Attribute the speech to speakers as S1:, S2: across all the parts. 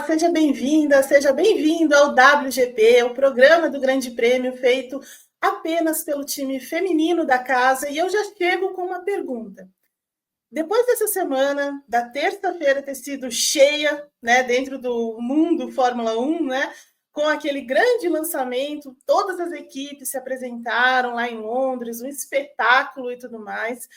S1: seja bem-vinda, seja bem-vindo ao WGP, o programa do Grande Prêmio feito apenas pelo time feminino da casa. E eu já chego com uma pergunta. Depois dessa semana, da terça-feira ter sido cheia, né, dentro do mundo Fórmula 1, né, com aquele grande lançamento, todas as equipes se apresentaram lá em Londres, um espetáculo e tudo mais.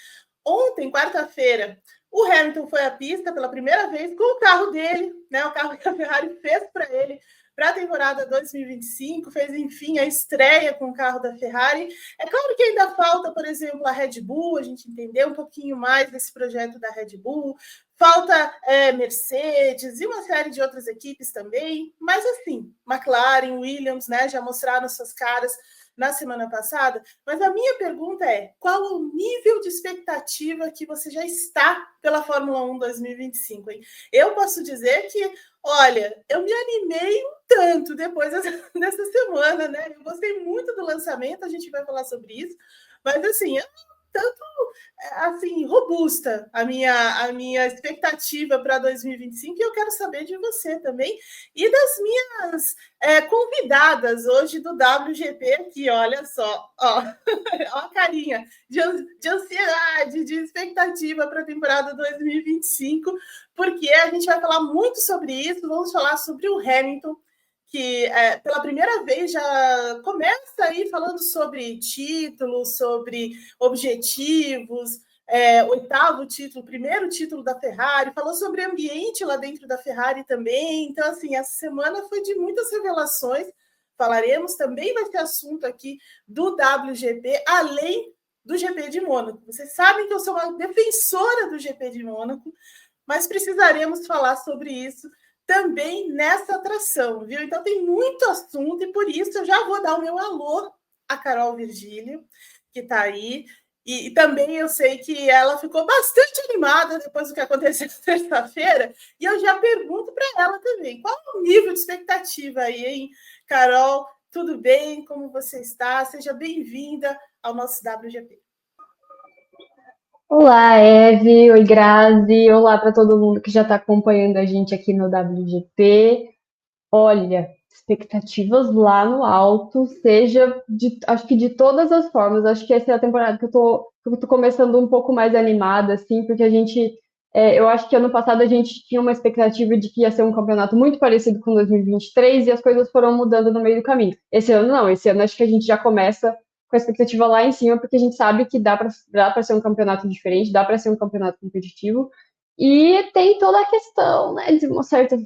S1: Ontem, quarta-feira, o Hamilton foi à pista pela primeira vez com o carro dele, né? O carro que a Ferrari fez para ele para a temporada 2025, fez, enfim, a estreia com o carro da Ferrari. É claro que ainda falta, por exemplo, a Red Bull, a gente entender um pouquinho mais desse projeto da Red Bull, falta Mercedes e uma série de outras equipes também, mas assim, McLaren, Williams, né, já mostraram suas caras na semana passada, mas a minha pergunta é: qual o nível de expectativa que você já está pela Fórmula 1 2025? Hein? Eu posso dizer que, olha, eu me animei um tanto depois dessa semana, né? Eu gostei muito do lançamento, a gente vai falar sobre isso, mas assim, tanto assim robusta a minha expectativa para 2025 e eu quero saber de você também e das minhas convidadas hoje do WGP aqui, olha só, ó, ó a carinha de ansiedade, de expectativa para a temporada 2025, porque a gente vai falar muito sobre isso, vamos falar sobre o Hamilton, que pela primeira vez já começa aí falando sobre títulos, sobre objetivos, oitavo título, primeiro título da Ferrari, falou sobre ambiente lá dentro da Ferrari também. Então, assim, essa semana foi de muitas revelações. Falaremos, também vai ter assunto aqui do WGP, além do GP de Mônaco. Vocês sabem que eu sou uma defensora do GP de Mônaco, mas precisaremos falar sobre isso também nessa atração, viu? Então tem muito assunto e por isso eu já vou dar o meu alô à Carol Virgílio, que está aí. E também eu sei que ela ficou bastante animada depois do que aconteceu terça-feira. E eu já pergunto para ela também, qual é o nível de expectativa aí, hein? Carol, tudo bem? Como você está? Seja bem-vinda ao nosso WGP.
S2: Olá, Eve, oi, Grazi, olá para todo mundo que já está acompanhando a gente aqui no WGP. Olha, expectativas lá no alto, acho que de todas as formas. Acho que essa é a temporada que eu tô começando um pouco mais animada, assim, porque eu acho que ano passado a gente tinha uma expectativa de que ia ser um campeonato muito parecido com 2023 e as coisas foram mudando no meio do caminho. Esse ano não, esse ano acho que a gente já começa com a expectativa lá em cima, porque a gente sabe que dá para ser um campeonato diferente, dá para ser um campeonato competitivo. E tem toda a questão, né, de uma certa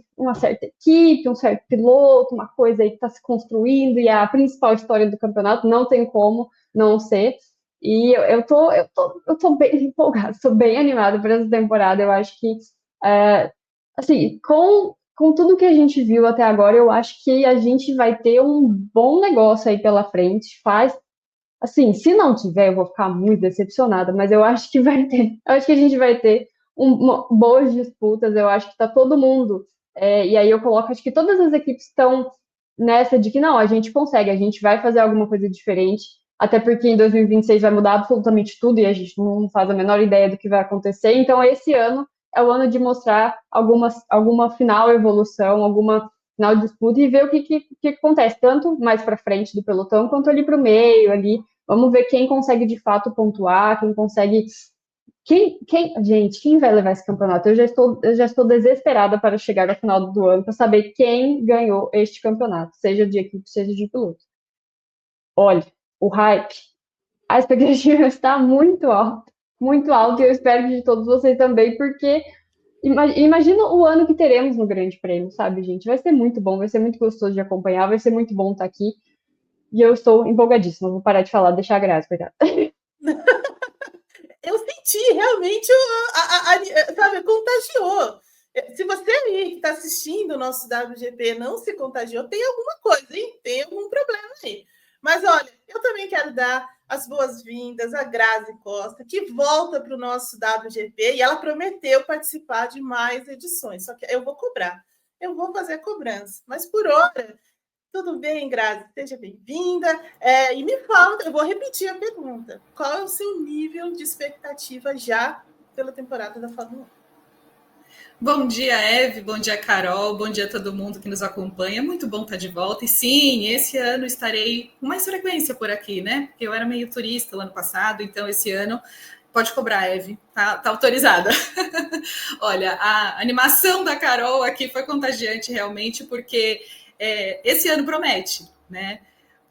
S2: equipe, um certo piloto, uma coisa aí que está se construindo, e é a principal história do campeonato, não tem como não ser. E eu tô bem empolgada, estou bem animada por essa temporada. Eu acho que, é, assim, com tudo que a gente viu até agora, eu acho que a gente vai ter um bom negócio aí pela frente. Assim, se não tiver, eu vou ficar muito decepcionada, mas eu acho que vai ter. Eu acho que a gente vai ter boas disputas. Eu acho que está todo mundo. E aí eu coloco, acho que todas as equipes estão nessa de que não, a gente consegue, a gente vai fazer alguma coisa diferente. Até porque em 2026 vai mudar absolutamente tudo e a gente não faz a menor ideia do que vai acontecer. Então, esse ano é o ano de mostrar alguma final evolução, alguma final de disputa e ver o que acontece, tanto mais para frente do pelotão quanto ali para o meio, ali. Vamos ver quem consegue de fato pontuar, quem consegue. Gente, quem vai levar esse campeonato? Eu já estou desesperada para chegar ao final do ano para saber quem ganhou este campeonato, seja de equipe, seja de piloto. Olha, o hype, a expectativa está muito alta, e eu espero que de todos vocês também, porque imagina o ano que teremos no Grande Prêmio, sabe, gente? Vai ser muito bom, vai ser muito gostoso de acompanhar, vai ser muito bom estar aqui. E eu estou empolgadíssima. Vou parar de falar, deixar a Graça, coitada.
S1: Eu senti realmente, sabe, contagiou. Se você aí que está assistindo o nosso WGP não se contagiou, tem alguma coisa, hein? Tem algum problema aí. Mas olha, eu também quero dar as boas-vindas à Grazi Costa, que volta para o nosso WGP e ela prometeu participar de mais edições. Só que eu vou cobrar, eu vou fazer a cobrança. Mas por hora, tudo bem, Grazi? Seja bem-vinda. E me fala, eu vou repetir a pergunta. Qual é o seu nível de expectativa já pela temporada da Fórmula 1?
S3: Bom dia, Eve, bom dia, Carol, bom dia a todo mundo que nos acompanha. Muito bom estar de volta. E sim, esse ano estarei com mais frequência por aqui, né? Porque eu era meio turista o ano passado, então esse ano pode cobrar, Eve, tá autorizada. Olha, a animação da Carol aqui foi contagiante realmente, porque esse ano promete, né?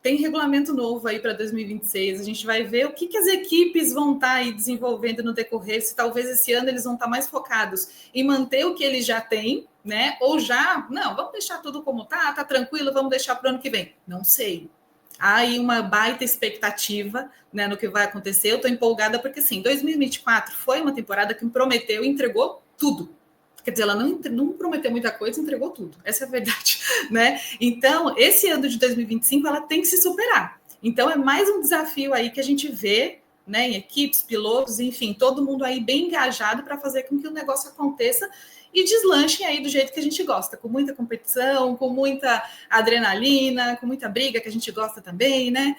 S3: Tem regulamento novo aí para 2026. A gente vai ver o que as equipes vão estar aí desenvolvendo no decorrer. Se talvez esse ano eles vão estar mais focados em manter o que eles já têm, né? Ou já, não, vamos deixar tudo como tá tranquilo, vamos deixar para o ano que vem. Não sei. Há aí uma baita expectativa, né, no que vai acontecer. Eu estou empolgada porque, sim, 2024 foi uma temporada que me prometeu e entregou tudo. Quer dizer, ela não prometeu muita coisa, entregou tudo. Essa é a verdade, né? Então, esse ano de 2025, ela tem que se superar. Então, é mais um desafio aí que a gente vê, né, em equipes, pilotos, enfim, todo mundo aí bem engajado para fazer com que o negócio aconteça e deslanchem aí do jeito que a gente gosta, com muita competição, com muita adrenalina, com muita briga que a gente gosta também, né?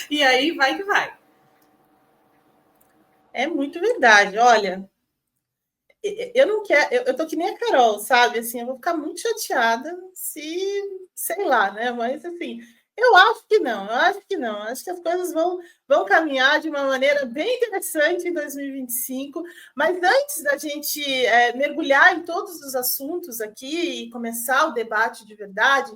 S3: E aí vai que vai.
S1: É muito verdade. Olha, eu não quero, eu tô que nem a Carol, sabe? Assim, eu vou ficar muito chateada se, sei lá, né? Mas assim, eu acho que não, eu acho que não. Eu acho que as coisas vão caminhar de uma maneira bem interessante em 2025. Mas antes da gente mergulhar em todos os assuntos aqui e começar o debate de verdade,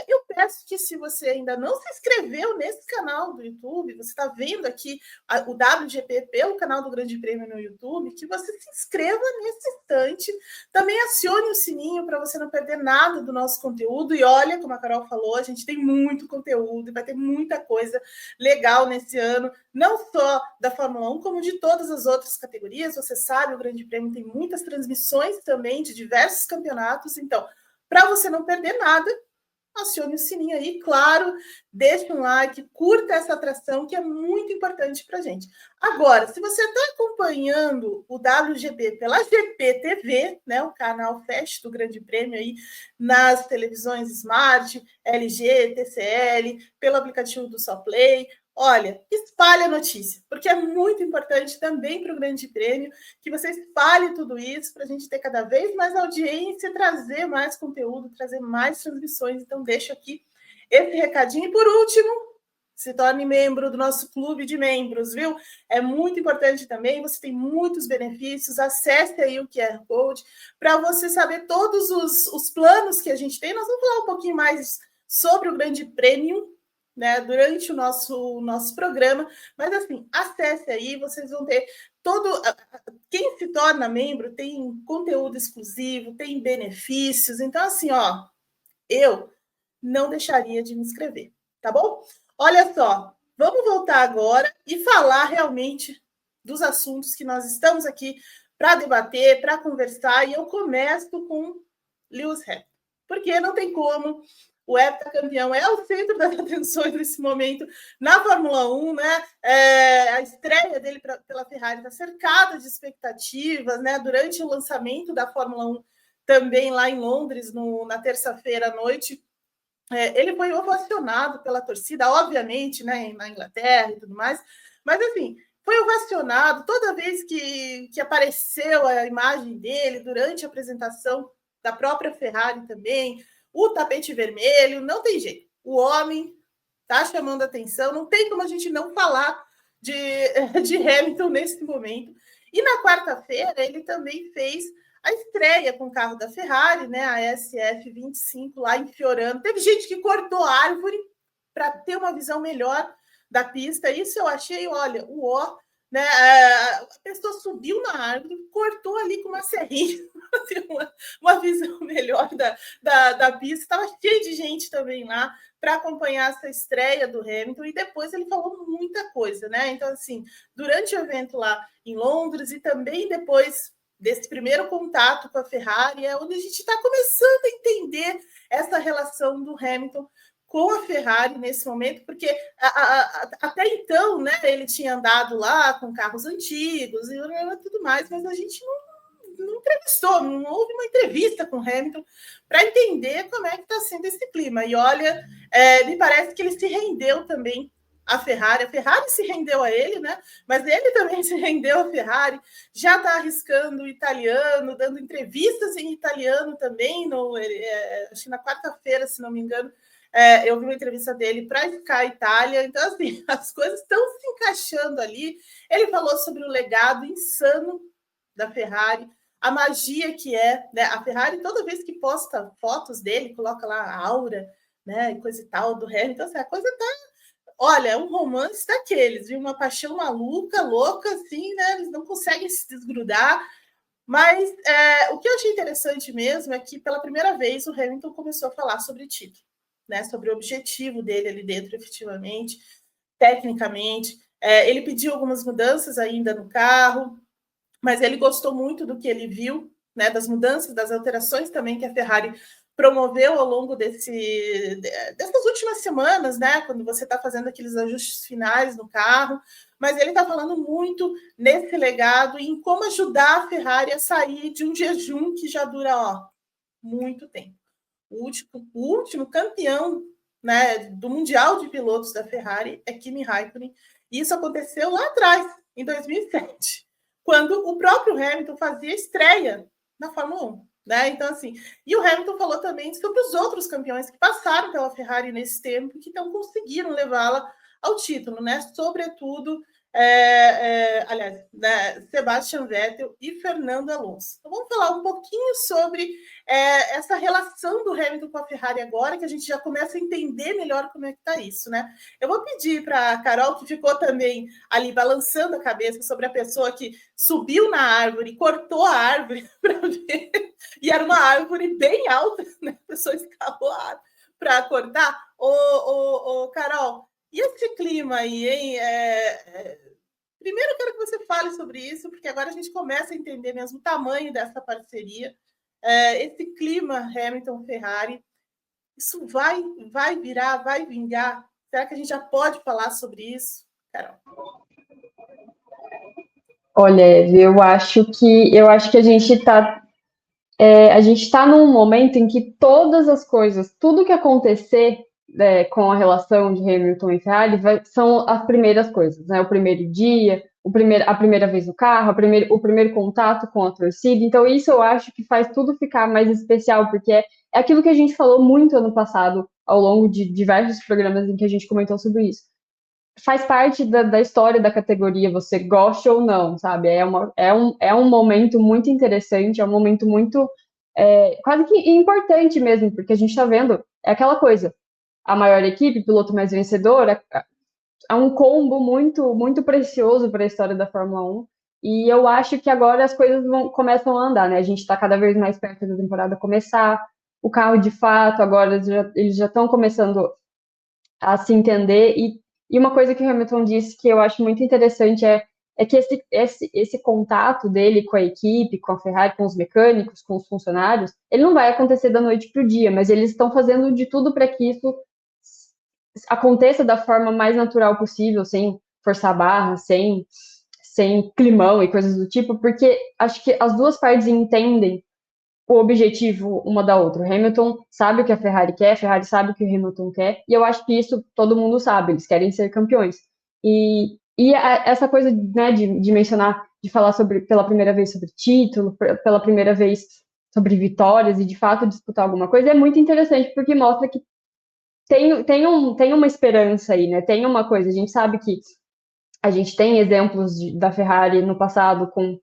S1: eu peço que, se você ainda não se inscreveu nesse canal do YouTube, você está vendo aqui o WGP pelo canal do Grande Prêmio no YouTube, que você se inscreva nesse instante. Também acione o sininho para você não perder nada do nosso conteúdo. E olha, como a Carol falou, a gente tem muito conteúdo e vai ter muita coisa legal nesse ano, não só da Fórmula 1, como de todas as outras categorias. Você sabe, o Grande Prêmio tem muitas transmissões também de diversos campeonatos. Então, para você não perder nada, acione o sininho aí, claro, deixe um like, curta essa atração, que é muito importante para a gente. Agora, se você está acompanhando o WGP pela GPTV, né, o canal Fast do Grande Prêmio aí, nas televisões Smart, LG, TCL, pelo aplicativo do SoPlay, olha, espalhe a notícia, porque é muito importante também para o Grande Prêmio que você espalhe tudo isso para a gente ter cada vez mais audiência, trazer mais conteúdo, trazer mais transmissões. Então, deixo aqui esse recadinho. E, por último, se torne membro do nosso clube de membros, viu? É muito importante também, você tem muitos benefícios. Acesse aí o QR Code para você saber todos os planos que a gente tem. Nós vamos falar um pouquinho mais sobre o Grande Prêmio, né, durante o nosso programa, mas assim, acesse aí, vocês vão ter todo. Quem se torna membro tem conteúdo exclusivo, tem benefícios. Então, assim, ó, eu não deixaria de me inscrever, tá bom? Olha só, vamos voltar agora e falar realmente dos assuntos que nós estamos aqui para debater, para conversar, e eu começo com Lewis Hamilton, porque não tem como. O heptacampeão é o centro das atenções nesse momento na Fórmula 1, né? A estreia dele pela Ferrari está cercada de expectativas, né? Durante o lançamento da Fórmula 1, também lá em Londres, na terça-feira à noite, ele foi ovacionado pela torcida, obviamente, né? Na Inglaterra e tudo mais, mas assim, foi ovacionado toda vez que apareceu a imagem dele durante a apresentação da própria Ferrari também. O tapete vermelho, não tem jeito. O homem está chamando atenção, não tem como a gente não falar de Hamilton nesse momento. E na quarta-feira, ele também fez a estreia com o carro da Ferrari, né, a SF25, lá em Fiorano. Teve gente que cortou a árvore para ter uma visão melhor da pista. Isso eu achei, olha, o ó, né? A pessoa subiu na árvore, cortou ali com uma serrinha para ter uma visão melhor da pista. Estava cheio de gente também lá para acompanhar essa estreia do Hamilton, e depois ele falou muita coisa, né? Então, assim, durante o evento lá em Londres e também depois desse primeiro contato com a Ferrari, é onde a gente está começando a entender essa relação do Hamilton com a Ferrari nesse momento, porque até então, né, ele tinha andado lá com carros antigos e tudo mais, mas a gente não entrevistou, não houve uma entrevista com o Hamilton para entender como é que está sendo esse clima. E olha, me parece que ele se rendeu também a Ferrari se rendeu a ele, né? Mas ele também se rendeu à Ferrari, já está arriscando o italiano, dando entrevistas em italiano também, acho que na quarta-feira, se não me engano, eu vi uma entrevista dele para Sky Itália, então assim, as coisas estão se encaixando ali. Ele falou sobre o legado insano da Ferrari, a magia que é, né? A Ferrari, toda vez que posta fotos dele, coloca lá a aura, né? E coisa e tal, do Hamilton, então, assim, a coisa tá. Olha, é um romance daqueles, viu? Uma paixão maluca, louca, assim, né? Eles não conseguem se desgrudar. Mas o que eu achei interessante mesmo é que, pela primeira vez, o Hamilton começou a falar sobre título, né? Sobre o objetivo dele ali dentro, efetivamente, tecnicamente. Ele pediu algumas mudanças ainda no carro, mas ele gostou muito do que ele viu, né, das mudanças, das alterações também que a Ferrari promoveu ao longo dessas últimas semanas, né, quando você está fazendo aqueles ajustes finais no carro, mas ele está falando muito nesse legado e em como ajudar a Ferrari a sair de um jejum que já dura muito tempo. O último campeão, né, do Mundial de Pilotos da Ferrari é Kimi Raikkonen, e isso aconteceu lá atrás, em 2007, quando o próprio Hamilton fazia estreia na Fórmula 1. Né? Então, assim, e o Hamilton falou também sobre os outros campeões que passaram pela Ferrari nesse tempo e que não conseguiram levá-la ao título, né? Sobretudo, aliás, né, Sebastian Vettel e Fernando Alonso. Então, vamos falar um pouquinho sobre essa relação do Hamilton com a Ferrari agora, que a gente já começa a entender melhor como é que está isso, né? Eu vou pedir para a Carol, que ficou também ali balançando a cabeça sobre a pessoa que subiu na árvore, cortou a árvore para ver, e era uma árvore bem alta, né? A pessoa escalou a árvore para cortar. Carol, e esse clima aí, hein? Primeiro eu quero que você fale sobre isso, porque agora a gente começa a entender mesmo o tamanho dessa parceria. Esse clima Hamilton-Ferrari, isso vai virar, vai vingar? Será que a gente já pode falar sobre isso, Carol?
S2: Olha, eu acho que a gente está num momento em que todas as coisas, tudo que acontecer com a relação de Hamilton e Ferrari são as primeiras coisas, né? O primeiro dia, a primeira vez no carro, o primeiro contato com a torcida. Então, isso eu acho que faz tudo ficar mais especial, porque é aquilo que a gente falou muito ano passado, ao longo de diversos programas em que a gente comentou sobre isso. Faz parte da história da categoria, você goste ou não, sabe? É um momento muito interessante, é um momento muito quase que importante mesmo, porque a gente está vendo, é aquela coisa, a maior equipe, piloto mais vencedor, é um combo muito, muito precioso para a história da Fórmula 1, e eu acho que agora as coisas começam a andar, né? A gente está cada vez mais perto da temporada começar, o carro de fato, agora eles já estão começando a se entender, e uma coisa que o Hamilton disse que eu acho muito interessante é que esse contato dele com a equipe, com a Ferrari, com os mecânicos, com os funcionários, ele não vai acontecer da noite para o dia, mas eles estão fazendo de tudo para que isso aconteça da forma mais natural possível, sem forçar a barra, sem climão e coisas do tipo, porque acho que as duas partes entendem o objetivo uma da outra. O Hamilton sabe o que a Ferrari quer, a Ferrari sabe o que o Hamilton quer, e eu acho que isso todo mundo sabe, eles querem ser campeões. E essa coisa, né, de mencionar, de falar pela primeira vez sobre título, pela primeira vez sobre vitórias e de fato disputar alguma coisa, é muito interessante, porque mostra que tem uma esperança aí, né? Tem uma coisa, a gente sabe que a gente tem exemplos da Ferrari no passado com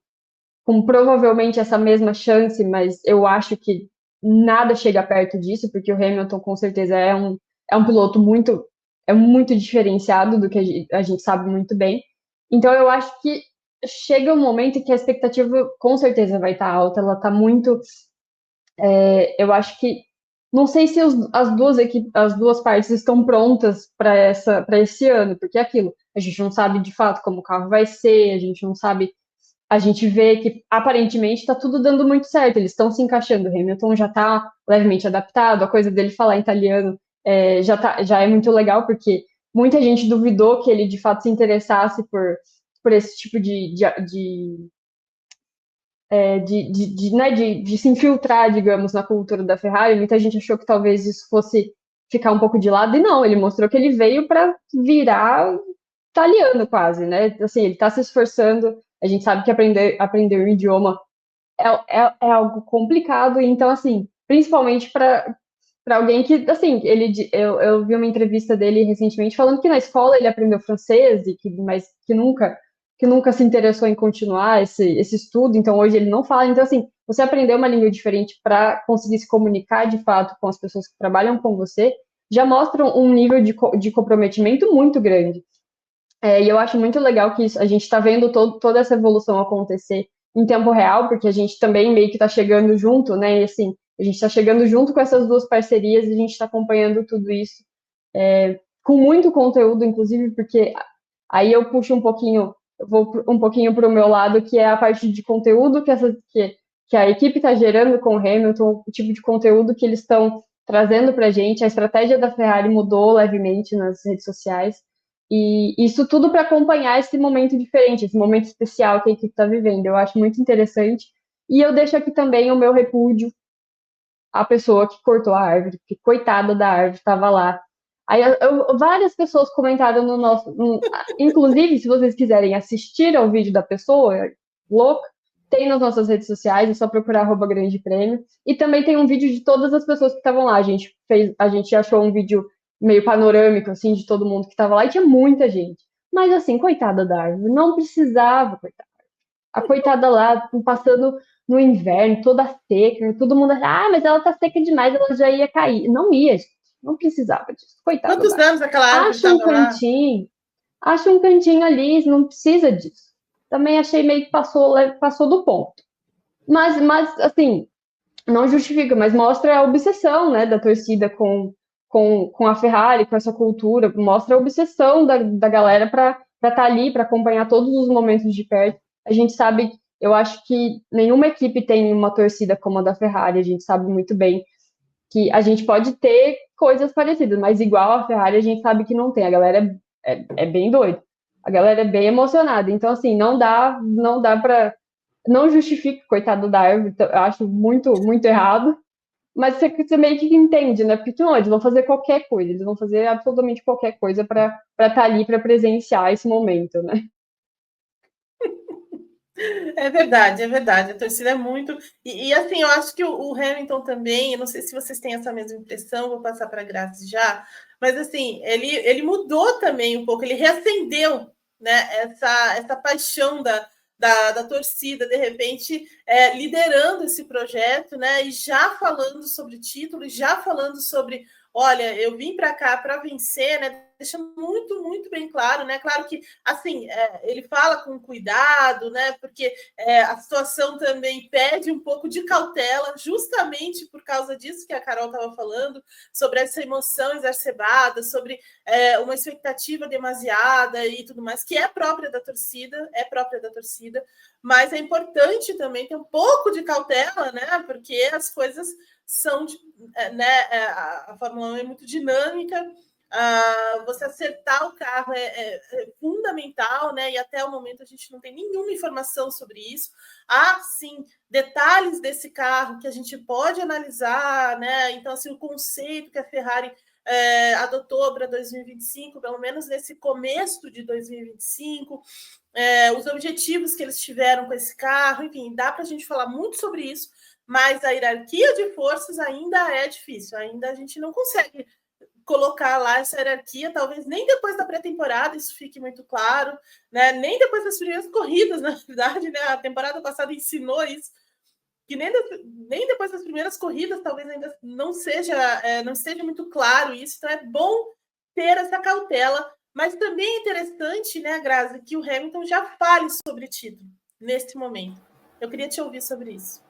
S2: provavelmente essa mesma chance, mas eu acho que nada chega perto disso, porque o Hamilton com certeza é um piloto muito diferenciado do que a gente sabe muito bem. Então eu acho que chega um momento em que a expectativa com certeza vai estar alta, ela está muito. Eu acho que não sei se as duas partes estão prontas para esse ano, porque é aquilo, a gente não sabe de fato como o carro vai ser, a gente não sabe. A gente vê que aparentemente está tudo dando muito certo, eles estão se encaixando. O Hamilton já está levemente adaptado, a coisa dele falar italiano já é muito legal, porque muita gente duvidou que ele de fato se interessasse por esse tipo né, de se infiltrar, digamos, na cultura da Ferrari. Muita gente achou que talvez isso fosse ficar um pouco de lado, e não, ele mostrou que ele veio para virar italiano quase, né? Assim, ele está se esforçando, a gente sabe que aprender um idioma é algo complicado, então, assim, principalmente para alguém que, assim, eu vi uma entrevista dele recentemente falando que na escola ele aprendeu francês, mas que nunca se interessou em continuar esse estudo, então hoje ele não fala. Então, assim, você aprender uma língua diferente para conseguir se comunicar de fato com as pessoas que trabalham com você, já mostra um nível de comprometimento muito grande. E eu acho muito legal que a gente está vendo toda essa evolução acontecer em tempo real, porque a gente também meio que está chegando junto, né? E assim, a gente está chegando junto com essas duas parcerias e a gente está acompanhando tudo isso com muito conteúdo, inclusive, porque aí eu puxo um pouquinho, eu vou um pouquinho para o meu lado, que é a parte de conteúdo que a equipe está gerando com o Hamilton, o tipo de conteúdo que eles estão trazendo para a gente. A estratégia da Ferrari mudou levemente nas redes sociais. E isso tudo para acompanhar esse momento diferente, esse momento especial que a equipe está vivendo. Eu acho muito interessante. E eu deixo aqui também o meu repúdio à pessoa que cortou a árvore, que coitada da árvore, estava lá. Aí várias pessoas comentaram no nosso. Inclusive, se vocês quiserem assistir ao vídeo da pessoa louca, tem nas nossas redes sociais, é só procurar @Grande Prêmio. E também tem um vídeo de todas as pessoas que estavam lá. A gente achou um vídeo meio panorâmico, assim, de todo mundo que estava lá, e tinha muita gente. Mas, assim, coitada da árvore, não precisava, coitada. A coitada lá, passando no inverno, toda seca, todo mundo achava, mas ela tá seca demais, ela já ia cair. Não ia, gente, não precisava disso, coitada
S1: Quantos
S2: da árvore.
S1: anos aquela árvore
S2: Acha um cantinho ali, não precisa disso. Também achei meio que passou do ponto. Mas, assim, não justifica, mas mostra a obsessão, né, da torcida com a Ferrari, com essa cultura, mostra a obsessão da galera para estar ali, para acompanhar todos os momentos de perto. A gente sabe, eu acho que nenhuma equipe tem uma torcida como a da Ferrari, a gente sabe muito bem que a gente pode ter coisas parecidas, mas igual a Ferrari a gente sabe que não tem, a galera é bem doida, a galera é bem emocionada, então assim, não dá para, não justifica, coitado da árvore, eu acho muito, muito errado, mas você meio que entende, né? Porque não, eles vão fazer qualquer coisa, eles vão fazer absolutamente qualquer coisa para estar ali, para presenciar esse momento, né?
S1: É verdade, é verdade. A torcida é muito. E assim, eu acho que o Hamilton também, eu não sei se vocês têm essa mesma impressão, vou passar para a Grazi já, mas assim, ele mudou também um pouco, ele reacendeu, né, essa paixão da torcida, de repente, liderando esse projeto, né, e já falando sobre título, já falando sobre. Olha, eu vim para cá para vencer, né? Deixa muito, muito bem claro, né? Claro que, assim, ele fala com cuidado, né? Porque a situação também pede um pouco de cautela, justamente por causa disso que a Carol estava falando, sobre essa emoção exacerbada, sobre uma expectativa demasiada e tudo mais, que é própria da torcida, mas é importante também ter um pouco de cautela, né? Porque as coisas são, né? A Fórmula 1 é muito dinâmica. Você acertar o carro é fundamental, né? E até o momento a gente não tem nenhuma informação sobre isso. Há, sim, detalhes desse carro que a gente pode analisar, né? Então, assim, o conceito que a Ferrari adotou para 2025, pelo menos nesse começo de 2025, os objetivos que eles tiveram com esse carro, enfim, dá para a gente falar muito sobre isso, mas a hierarquia de forças ainda é difícil, ainda a gente não consegue colocar lá essa hierarquia, talvez nem depois da pré-temporada isso fique muito claro, né? Nem depois das primeiras corridas, na verdade, né? A temporada passada ensinou isso, que nem depois das primeiras corridas talvez ainda não esteja muito claro isso, então é bom ter essa cautela, mas também é interessante, né, Grazi, que o Hamilton já fale sobre título nesse momento. Eu queria te ouvir sobre isso.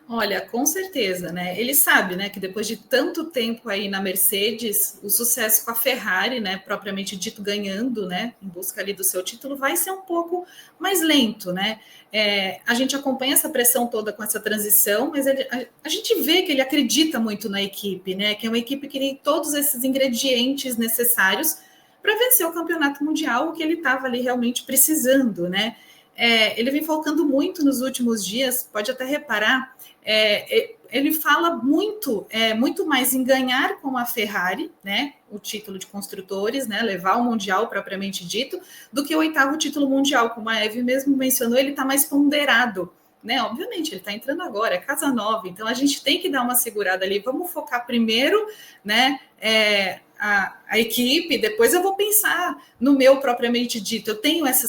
S3: Olha, com certeza, né? Ele sabe, né, que depois de tanto tempo aí na Mercedes, o sucesso com a Ferrari, né, propriamente dito, ganhando, né, em busca ali do seu título, vai ser um pouco mais lento, né? A gente acompanha essa pressão toda com essa transição, mas a gente vê que ele acredita muito na equipe, né? Que é uma equipe que tem todos esses ingredientes necessários para vencer o campeonato mundial, o que ele estava ali realmente precisando, né? ele vem focando muito nos últimos dias, pode até reparar, ele fala muito mais em ganhar com a Ferrari, né, o título de construtores, né, levar o Mundial propriamente dito, do que o 8º título mundial, como a Eve mesmo mencionou, ele está mais ponderado, né, obviamente, ele está entrando agora, é casa nova, então a gente tem que dar uma segurada ali, vamos focar primeiro, né, a equipe, depois eu vou pensar no meu propriamente dito, eu tenho essa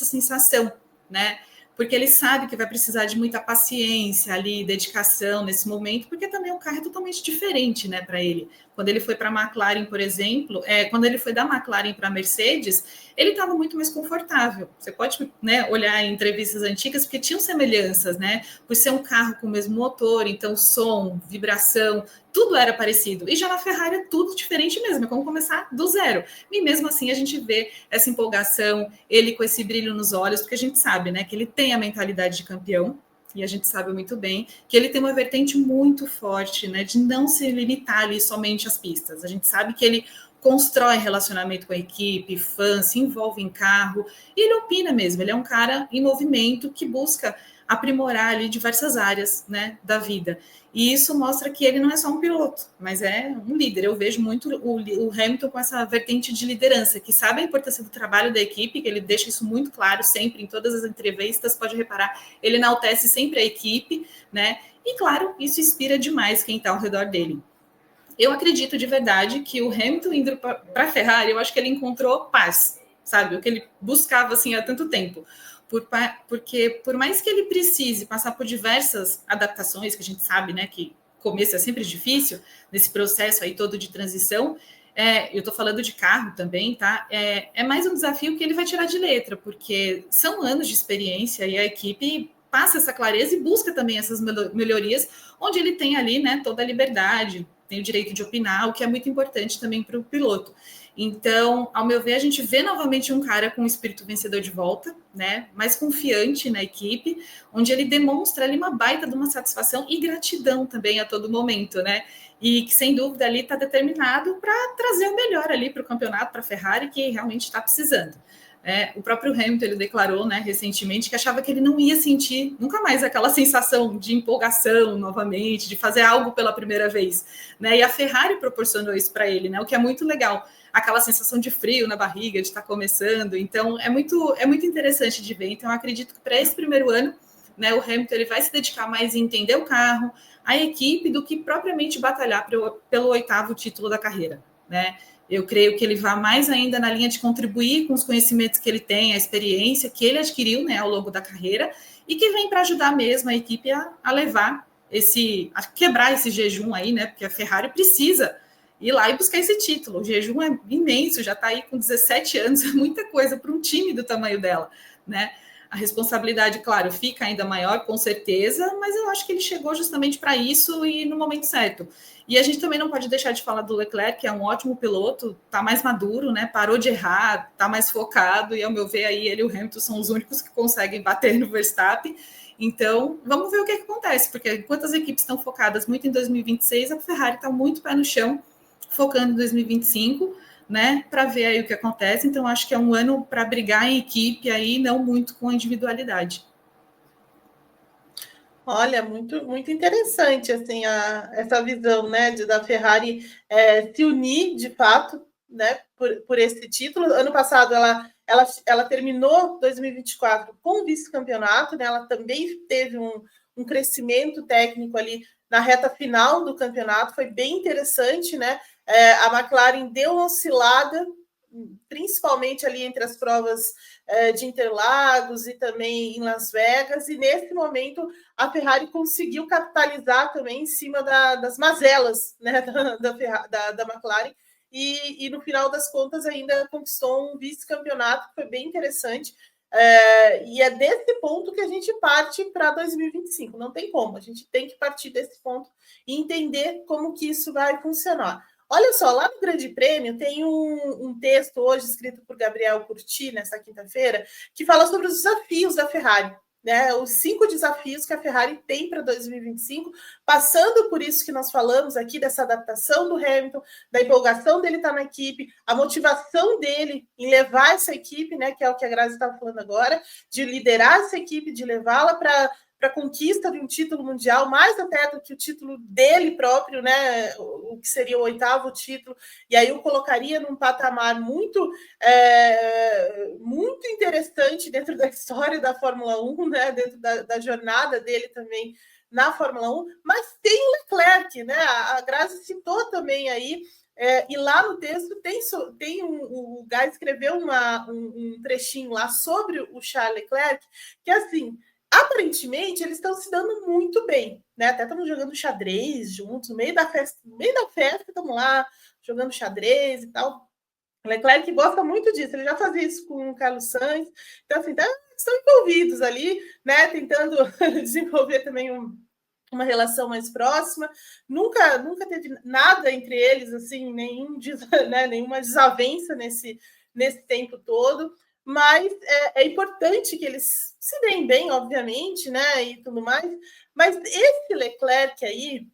S3: sensação, né, porque ele sabe que vai precisar de muita paciência ali, dedicação nesse momento, porque também o carro é totalmente diferente, né, para ele. Quando ele foi para a McLaren, por exemplo, quando ele foi da McLaren para a Mercedes, ele estava muito mais confortável. Você pode, né, olhar em entrevistas antigas, porque tinham semelhanças, né, por ser um carro com o mesmo motor, então som, vibração, tudo era parecido. E já na Ferrari é tudo diferente mesmo, é como começar do zero. E mesmo assim a gente vê essa empolgação, ele com esse brilho nos olhos, porque a gente sabe, né, que ele tem a mentalidade de campeão, e a gente sabe muito bem que ele tem uma vertente muito forte, né, de não se limitar ali somente às pistas. A gente sabe que ele constrói relacionamento com a equipe, fã, se envolve em carro, e ele opina mesmo, ele é um cara em movimento que busca aprimorar ali diversas áreas, né, da vida. E isso mostra que ele não é só um piloto, mas é um líder. Eu vejo muito o Hamilton com essa vertente de liderança, que sabe a importância do trabalho da equipe, que ele deixa isso muito claro sempre em todas as entrevistas, pode reparar, ele enaltece sempre a equipe, né? E claro, isso inspira demais quem está ao redor dele. Eu acredito de verdade que o Hamilton indo para a Ferrari, eu acho que ele encontrou paz, sabe? O que ele buscava assim há tanto tempo. Porque por mais que ele precise passar por diversas adaptações, que a gente sabe, né, que começo é sempre difícil, nesse processo aí todo de transição, eu estou falando de carro também, tá? É mais um desafio que ele vai tirar de letra, porque são anos de experiência e a equipe passa essa clareza e busca também essas melhorias, onde ele tem ali, né, toda a liberdade, tem o direito de opinar, o que é muito importante também para o piloto. Então, ao meu ver, a gente vê novamente um cara com um espírito vencedor de volta, né? Mais confiante na equipe, onde ele demonstra ali uma baita de uma satisfação e gratidão também a todo momento, né? E que, sem dúvida, ali está determinado para trazer o melhor ali para o campeonato, para a Ferrari, que realmente está precisando. O próprio Hamilton, ele declarou, né, recentemente, que achava que ele não ia sentir nunca mais aquela sensação de empolgação novamente, de fazer algo pela primeira vez, né? E a Ferrari proporcionou isso para ele, né? O que é muito legal, aquela sensação de frio na barriga, de estar começando. Então, é muito interessante de ver. Então, eu acredito que para esse primeiro ano, né, o Hamilton ele vai se dedicar mais em entender o carro, a equipe, do que propriamente batalhar pelo 8º título da carreira, né? Eu creio que ele vai mais ainda na linha de contribuir com os conhecimentos que ele tem, a experiência que ele adquiriu, né, ao longo da carreira, e que vem para ajudar mesmo a equipe a levar a quebrar esse jejum aí, né? Porque a Ferrari precisa ir lá e buscar esse título. O jejum é imenso, já está aí com 17 anos, é muita coisa para um time do tamanho dela, né? A responsabilidade, claro, fica ainda maior, com certeza, mas eu acho que ele chegou justamente para isso e no momento certo. E a gente também não pode deixar de falar do Leclerc, que é um ótimo piloto, está mais maduro, né? Parou de errar, está mais focado, e ao meu ver aí ele e o Hamilton são os únicos que conseguem bater no Verstappen. Então, vamos ver o que acontece, porque enquanto as equipes estão focadas muito em 2026, a Ferrari está muito pé no chão, focando em 2025, né, para ver aí o que acontece. Então, acho que é um ano para brigar em equipe aí, não muito com a individualidade.
S1: Olha, muito interessante assim essa visão, né, da Ferrari se unir de fato, né, por esse título. Ano passado ela terminou 2024 com o vice-campeonato, né? Ela também teve um crescimento técnico ali na reta final do campeonato, foi bem interessante, né? A McLaren deu uma oscilada, principalmente ali entre as provas de Interlagos e também em Las Vegas, e nesse momento a Ferrari conseguiu capitalizar também em cima das mazelas, né, da McLaren, e no final das contas ainda conquistou um vice-campeonato, que foi bem interessante. E é desse ponto que a gente parte para 2025, não tem como, a gente tem que partir desse ponto e entender como que isso vai funcionar. Olha só, lá no Grande Prêmio tem um texto hoje escrito por Gabriel Curti, nessa quinta-feira, que fala sobre os desafios da Ferrari, né, os 5 desafios que a Ferrari tem para 2025, passando por isso que nós falamos aqui, dessa adaptação do Hamilton, da empolgação dele estar na equipe, a motivação dele em levar essa equipe, né, que é o que a Grazi estava falando agora, de liderar essa equipe, de levá-la para a conquista de um título mundial, mais até do que o título dele próprio, né, o que seria o 8º título, e aí eu colocaria num patamar muito muito interessante dentro da história da Fórmula 1, né, dentro da jornada dele também na Fórmula 1, mas tem o Leclerc, né, a Grazi citou também aí, e lá no texto tem o Guy escreveu um trechinho lá sobre o Charles Leclerc, que assim, aparentemente eles estão se dando muito bem, né? Até estamos jogando xadrez juntos, no meio da festa estamos lá jogando xadrez e tal. O Leclerc gosta muito disso, ele já fazia isso com o Carlos Sainz, então assim, estão envolvidos ali, né? Tentando desenvolver também uma relação mais próxima. Nunca teve nada entre eles, assim, nenhuma desavença nesse tempo todo, mas é importante que eles se deem bem, obviamente, né, e tudo mais, mas esse Leclerc aí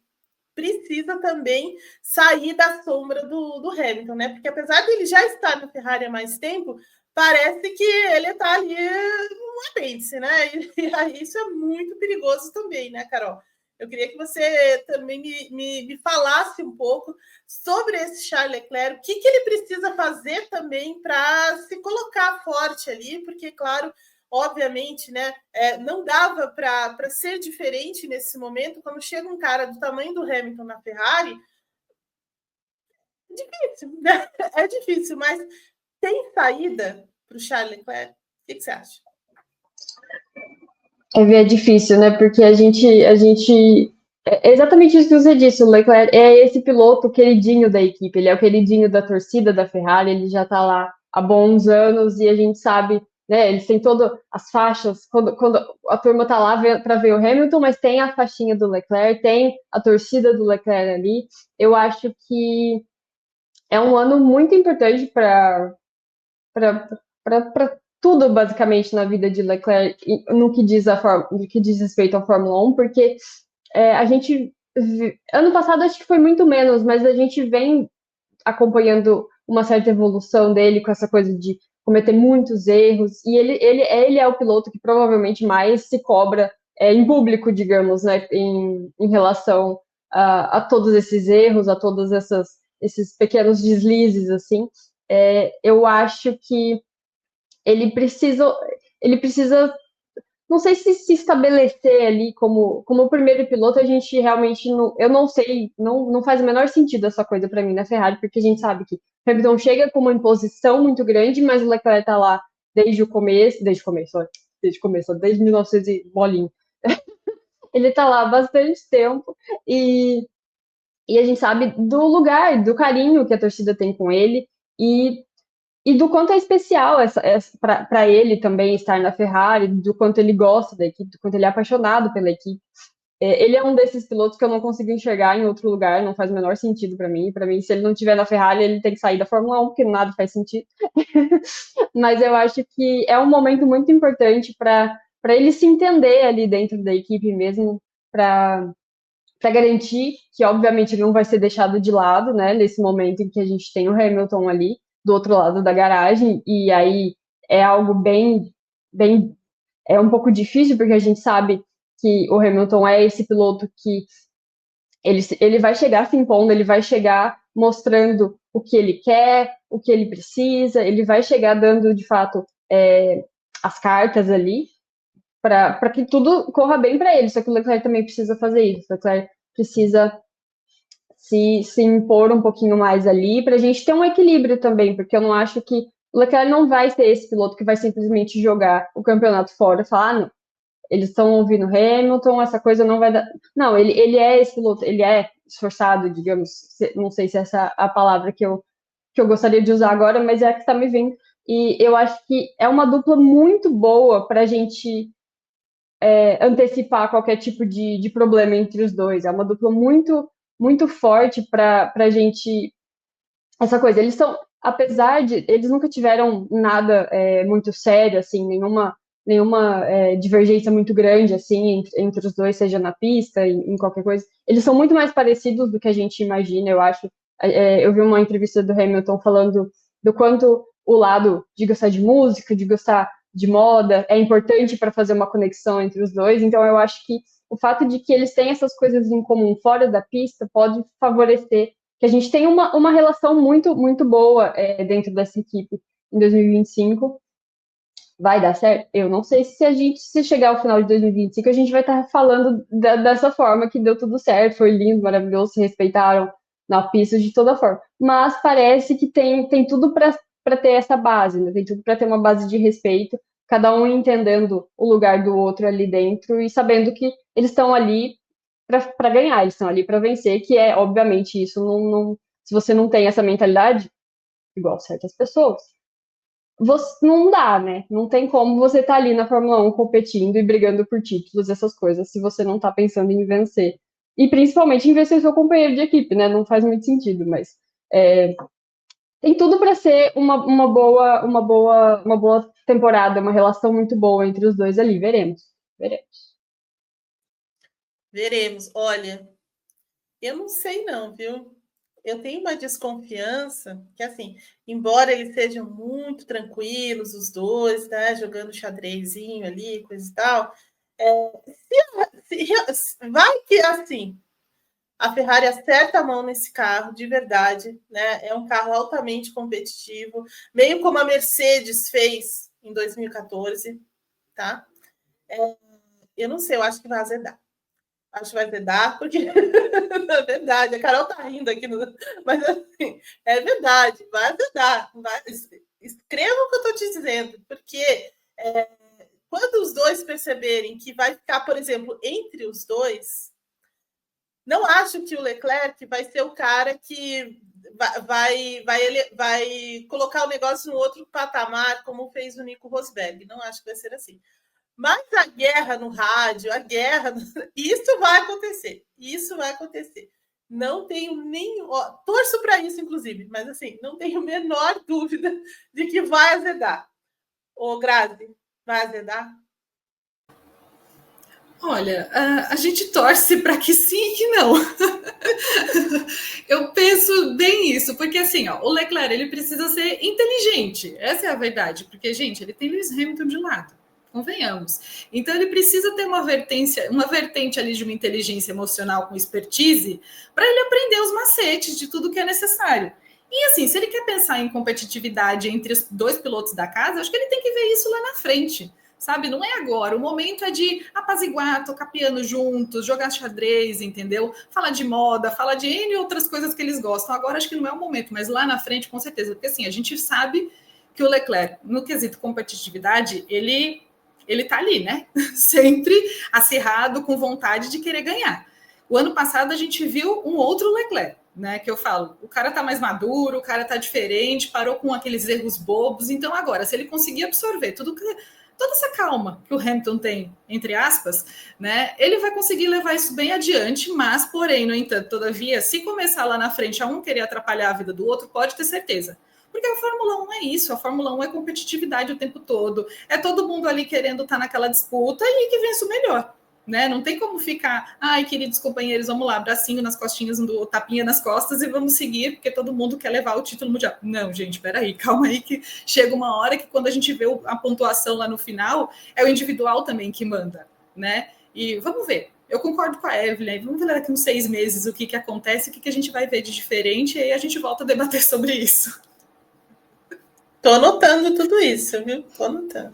S1: precisa também sair da sombra do Hamilton, né, porque apesar de ele já estar na Ferrari há mais tempo, parece que ele está ali no apêndice, né, e aí isso é muito perigoso também, né, Carol? Eu queria que você também me falasse um pouco sobre esse Charles Leclerc, o que ele precisa fazer também para se colocar forte ali, porque, claro, obviamente, né, não dava para ser diferente nesse momento, quando chega um cara do tamanho do Hamilton na Ferrari, é difícil, né? É difícil, mas tem saída para o Charles Leclerc? O que você acha?
S2: É difícil, né? Porque a gente é exatamente isso que você disse, o Leclerc é esse piloto queridinho da equipe, ele é o queridinho da torcida da Ferrari, ele já tá lá há bons anos e a gente sabe, né? Eles têm todas as faixas, quando a turma tá lá para ver o Hamilton, mas tem a faixinha do Leclerc, tem a torcida do Leclerc ali. Eu acho que é um ano muito importante para tudo, basicamente, na vida de Leclerc, no que diz respeito à Fórmula 1, porque a gente. Ano passado acho que foi muito menos, mas a gente vem acompanhando uma certa evolução dele com essa coisa de cometer muitos erros, e ele é o piloto que provavelmente mais se cobra em público, digamos, né, em relação a todos esses erros, a todos esses pequenos deslizes, assim. Eu acho que ele precisa, não sei se estabelecer ali como o primeiro piloto, a gente realmente não, eu não sei, não faz o menor sentido essa coisa para mim na Ferrari, porque a gente sabe que o Hamilton chega com uma imposição muito grande, mas o Leclerc tá lá desde o começo, desde 1900 e bolinho. Ele tá lá há bastante tempo e a gente sabe do lugar, do carinho que a torcida tem com ele e do quanto é especial para ele também estar na Ferrari, do quanto ele gosta da equipe, do quanto ele é apaixonado pela equipe. Ele é um desses pilotos que eu não consigo enxergar em outro lugar, não faz o menor sentido para mim. Para mim, se ele não estiver na Ferrari, ele tem que sair da Fórmula 1, porque nada faz sentido. Mas eu acho que é um momento muito importante para ele se entender ali dentro da equipe mesmo, para garantir que, obviamente, ele não vai ser deixado de lado, né, nesse momento em que a gente tem o Hamilton ali, do outro lado da garagem, e aí é algo é um pouco difícil, porque a gente sabe que o Hamilton é esse piloto que ele vai chegar se impondo, ele vai chegar mostrando o que ele quer, o que ele precisa, ele vai chegar dando, de fato, as cartas ali, para que tudo corra bem para ele, só que o Leclerc também precisa fazer isso, o Leclerc precisa se impor um pouquinho mais ali, para a gente ter um equilíbrio também, porque eu não acho que o Leclerc não vai ser esse piloto que vai simplesmente jogar o campeonato fora e falar, ah, não, eles estão ouvindo Hamilton, essa coisa não vai dar. Não, ele é esse piloto, ele é esforçado, digamos, não sei se essa é a palavra que eu gostaria de usar agora, mas é a que está me vindo. E eu acho que é uma dupla muito boa para a gente antecipar qualquer tipo de problema entre os dois. É uma dupla muito, muito forte para a gente. Essa coisa, eles são, apesar de. Eles nunca tiveram nada muito sério, assim, divergência muito grande, assim, entre os dois, seja na pista, em qualquer coisa. Eles são muito mais parecidos do que a gente imagina, eu acho. Eu vi uma entrevista do Hamilton falando do quanto o lado de gostar de música, de gostar de moda, é importante para fazer uma conexão entre os dois. Então, eu acho que o fato de que eles têm essas coisas em comum fora da pista pode favorecer que a gente tenha uma relação muito, muito boa dentro dessa equipe em 2025. Vai dar certo? Eu não sei se chegar ao final de 2025, a gente vai estar falando dessa forma, que deu tudo certo, foi lindo, maravilhoso, se respeitaram na pista de toda forma. Mas parece que tem tudo para ter essa base, né? Tem tudo para ter uma base de respeito, cada um entendendo o lugar do outro ali dentro e sabendo que eles estão ali para ganhar, eles estão ali para vencer, que é, obviamente, isso se você não tem essa mentalidade, igual certas pessoas, não dá, né? Não tem como você estar ali na Fórmula 1 competindo e brigando por títulos, essas coisas, se você não está pensando em vencer. E principalmente em vencer seu companheiro de equipe, né? Não faz muito sentido, mas tem tudo para ser uma boa temporada, uma relação muito boa entre os dois ali. Veremos.
S1: Veremos. Olha, eu não sei não, viu? Eu tenho uma desconfiança que, assim, embora eles sejam muito tranquilos, os dois, né, jogando xadrezinho ali, coisa e tal, vai que, assim, a Ferrari acerta a mão nesse carro, de verdade, né? É um carro altamente competitivo, meio como a Mercedes fez em 2014, tá? Eu não sei, eu acho que vai azedar. Acho que vai azedar, porque é verdade, a Carol tá rindo aqui, mas assim, é verdade, vai azedar. Escreva o que eu tô te dizendo, porque quando os dois perceberem que vai ficar, por exemplo, entre os dois, não acho que o Leclerc vai ser o cara que vai colocar o negócio no outro patamar, como fez o Nico Rosberg. Não acho que vai ser assim. Mas a guerra no rádio, isso vai acontecer. Isso vai acontecer. Não tenho nem. Torço para isso, inclusive, mas assim, não tenho a menor dúvida de que vai azedar. Ô, Grazi, vai azedar?
S3: Olha, a gente torce para que sim e que não. Eu penso bem isso, porque assim, ó, o Leclerc ele precisa ser inteligente, essa é a verdade, porque, gente, ele tem Lewis Hamilton de lado, convenhamos. Então ele precisa ter uma vertente ali de uma inteligência emocional com expertise para ele aprender os macetes de tudo que é necessário. E assim, se ele quer pensar em competitividade entre os dois pilotos da casa, acho que ele tem que ver isso lá na frente. Sabe, não é agora. O momento é de apaziguar, tocar piano juntos, jogar xadrez, entendeu? Falar de moda, falar de N outras coisas que eles gostam. Agora acho que não é o momento, mas lá na frente, com certeza. Porque assim, a gente sabe que o Leclerc, no quesito competitividade, ele tá ali, né? Sempre acirrado, com vontade de querer ganhar. O ano passado a gente viu um outro Leclerc, né? Que eu falo, o cara tá mais maduro, o cara tá diferente, parou com aqueles erros bobos. Então agora, se ele conseguir absorver toda essa calma que o Hamilton tem, entre aspas, né, ele vai conseguir levar isso bem adiante, mas, porém, no entanto, todavia, se começar lá na frente a um querer atrapalhar a vida do outro, pode ter certeza. Porque a Fórmula 1 é isso, a Fórmula 1 é competitividade o tempo todo, é todo mundo ali querendo estar naquela disputa e que vença o melhor. Né? Não tem como ficar, ai, queridos companheiros, vamos lá, bracinho nas costinhas, tapinha nas costas e vamos seguir, porque todo mundo quer levar o título mundial. Não, gente, peraí, calma aí, que chega uma hora que quando a gente vê a pontuação lá no final, é o individual também que manda, né? E vamos ver. Eu concordo com a Evelyn, vamos ver daqui uns 6 meses o que acontece, o que a gente vai ver de diferente, e aí a gente volta a debater sobre isso.
S1: Tô anotando tudo isso, viu? Tô anotando.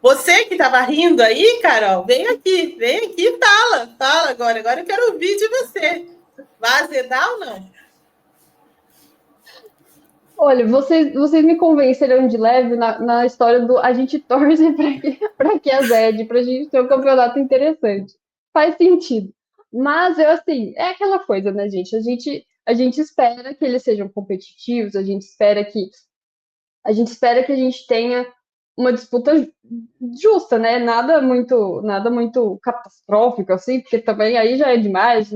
S1: Você que estava rindo aí, Carol, vem aqui e fala agora. Agora eu quero ouvir de você. Vai azedar ou não?
S2: Olha, vocês me convenceram de leve na história do a gente torce para que azede, para a gente ter um campeonato interessante. Faz sentido. Mas eu assim, é aquela coisa, né, gente? A gente espera que eles sejam competitivos, a gente espera que a gente tenha uma disputa justa, né? Nada muito catastrófico assim, porque também aí já é demais,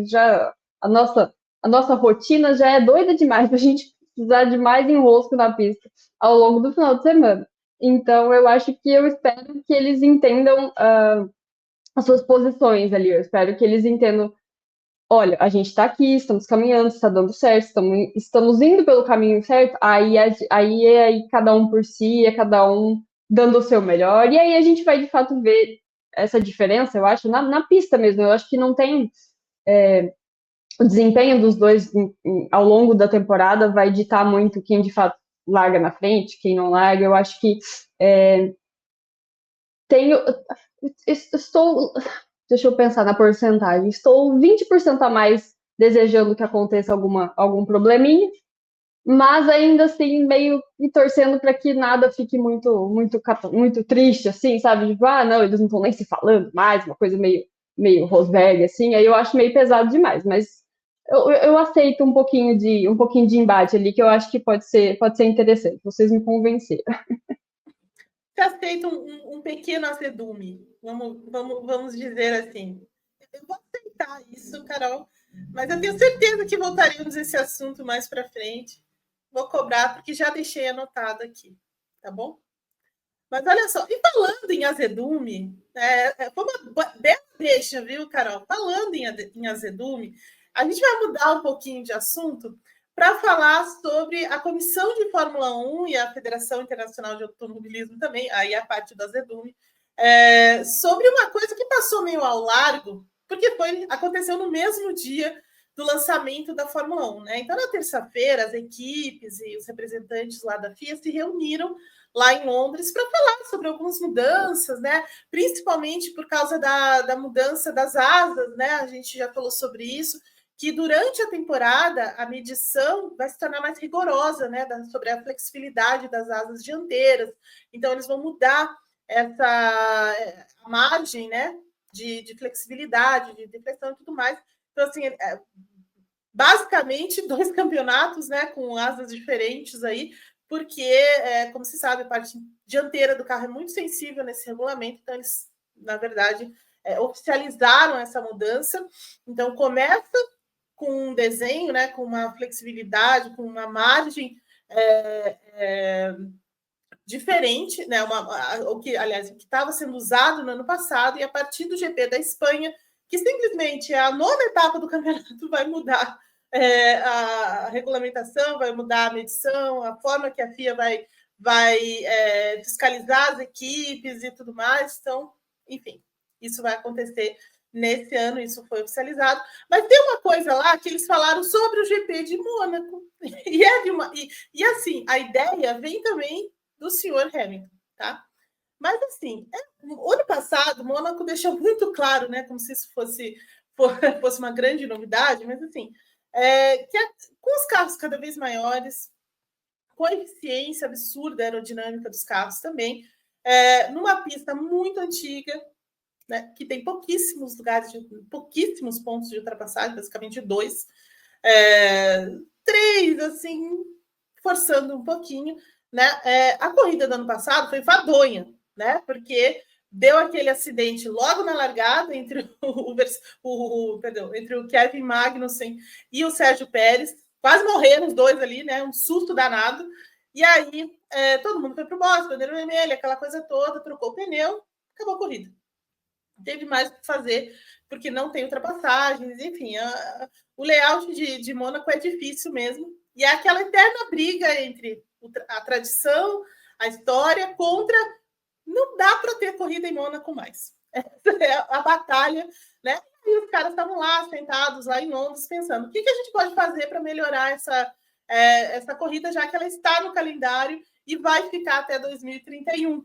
S2: a nossa rotina já é doida demais para a gente precisar de mais enrosco na pista ao longo do final de semana. Então, eu espero que eles entendam as suas posições ali. Eu espero que eles entendam. Olha, a gente está aqui, estamos caminhando, está dando certo, estamos indo pelo caminho certo, aí cada um por si, é cada um dando o seu melhor, e aí a gente vai de fato ver essa diferença, eu acho, na pista mesmo. Eu acho que não tem o desempenho dos dois ao longo da temporada vai ditar muito quem de fato larga na frente, quem não larga. Eu acho que tenho. Estou. Deixa eu pensar na porcentagem. Estou 20% a mais desejando que aconteça algum probleminha, mas ainda assim, meio me torcendo para que nada fique muito triste, assim, sabe? Tipo, não, eles não estão nem se falando mais, uma coisa meio Rosberg, assim. Aí eu acho meio pesado demais, mas eu aceito um pouquinho de embate ali, que eu acho que pode ser interessante. Vocês me convenceram.
S1: Você aceita um pequeno azedume, vamos dizer assim. Eu vou aceitar isso, Carol, mas eu tenho certeza que voltaremos a esse assunto mais para frente. Vou cobrar, porque já deixei anotado aqui, tá bom? Mas olha só, e falando em azedume, foi uma bela deixa, viu, Carol? Falando em azedume, a gente vai mudar um pouquinho de assunto para falar sobre a Comissão de Fórmula 1 e a Federação Internacional de Automobilismo também, aí a parte do azedume, sobre uma coisa que passou meio ao largo, porque aconteceu no mesmo dia do lançamento da Fórmula 1, né? Então, na terça-feira, as equipes e os representantes lá da FIA se reuniram lá em Londres para falar sobre algumas mudanças, né? Principalmente por causa da mudança das asas, né? A gente já falou sobre isso, que durante a temporada a medição vai se tornar mais rigorosa, né? Sobre a flexibilidade das asas dianteiras. Então, eles vão mudar essa a margem, né? De flexibilidade, de deflexão e tudo mais. Então, assim, basicamente, 2 campeonatos, né? Com asas diferentes aí, porque, como se sabe, a parte dianteira do carro é muito sensível nesse regulamento, então eles, na verdade, oficializaram essa mudança. Então, começa com um desenho, né, com uma flexibilidade, com uma margem diferente, né, o que estava sendo usado no ano passado, e a partir do GP da Espanha, que simplesmente é a 9ª etapa do campeonato, vai mudar a regulamentação, vai mudar a medição, a forma que a FIA vai fiscalizar as equipes e tudo mais. Então, enfim, isso vai acontecer nesse ano, isso foi oficializado. Mas tem uma coisa lá que eles falaram sobre o GP de Mônaco. E assim, a ideia vem também do senhor Hamilton, tá? Mas assim, o ano passado, Mônaco deixou muito claro, né, como se isso fosse uma grande novidade, mas assim, com os carros cada vez maiores, com a eficiência absurda aerodinâmica dos carros também, numa pista muito antiga, né, que tem pouquíssimos lugares, pouquíssimos pontos de ultrapassagem, basicamente 2, 3, assim, forçando um pouquinho, né? A corrida do ano passado foi fadonha, né? Porque deu aquele acidente logo na largada entre entre o Kevin Magnussen e o Sérgio Pérez, quase morreram os dois ali, né? Um susto danado. E aí todo mundo foi para o box, bandeira vermelha, aquela coisa toda, trocou o pneu, acabou a corrida. Teve mais o que fazer, porque não tem ultrapassagens, enfim, o layout de Mônaco é difícil mesmo, e é aquela eterna briga entre a tradição, a história, contra não dá para ter corrida em Mônaco mais. Essa é a batalha, né? E os caras estavam lá, sentados lá em Londres, pensando, o que a gente pode fazer para melhorar essa corrida, já que ela está no calendário e vai ficar até 2031,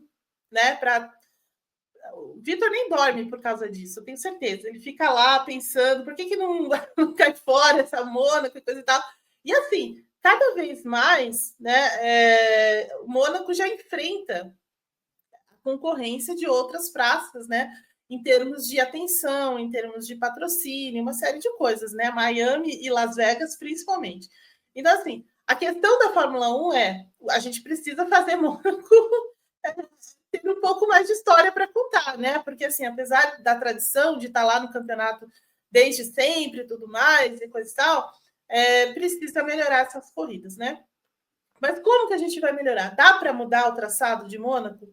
S1: né? O Vitor nem dorme por causa disso, eu tenho certeza. Ele fica lá pensando, por que não cai fora essa Mônaco e coisa e tal. E assim, cada vez mais, né, o Mônaco já enfrenta a concorrência de outras praças, né, em termos de atenção, em termos de patrocínio, uma série de coisas, né, Miami e Las Vegas principalmente. Então, assim, a questão da Fórmula 1 a gente precisa fazer Mônaco ter um pouco mais de história para contar, né? Porque, assim, apesar da tradição de estar lá no campeonato desde sempre e tudo mais, e coisa e tal, precisa melhorar essas corridas, né? Mas como que a gente vai melhorar? Dá para mudar o traçado de Mônaco?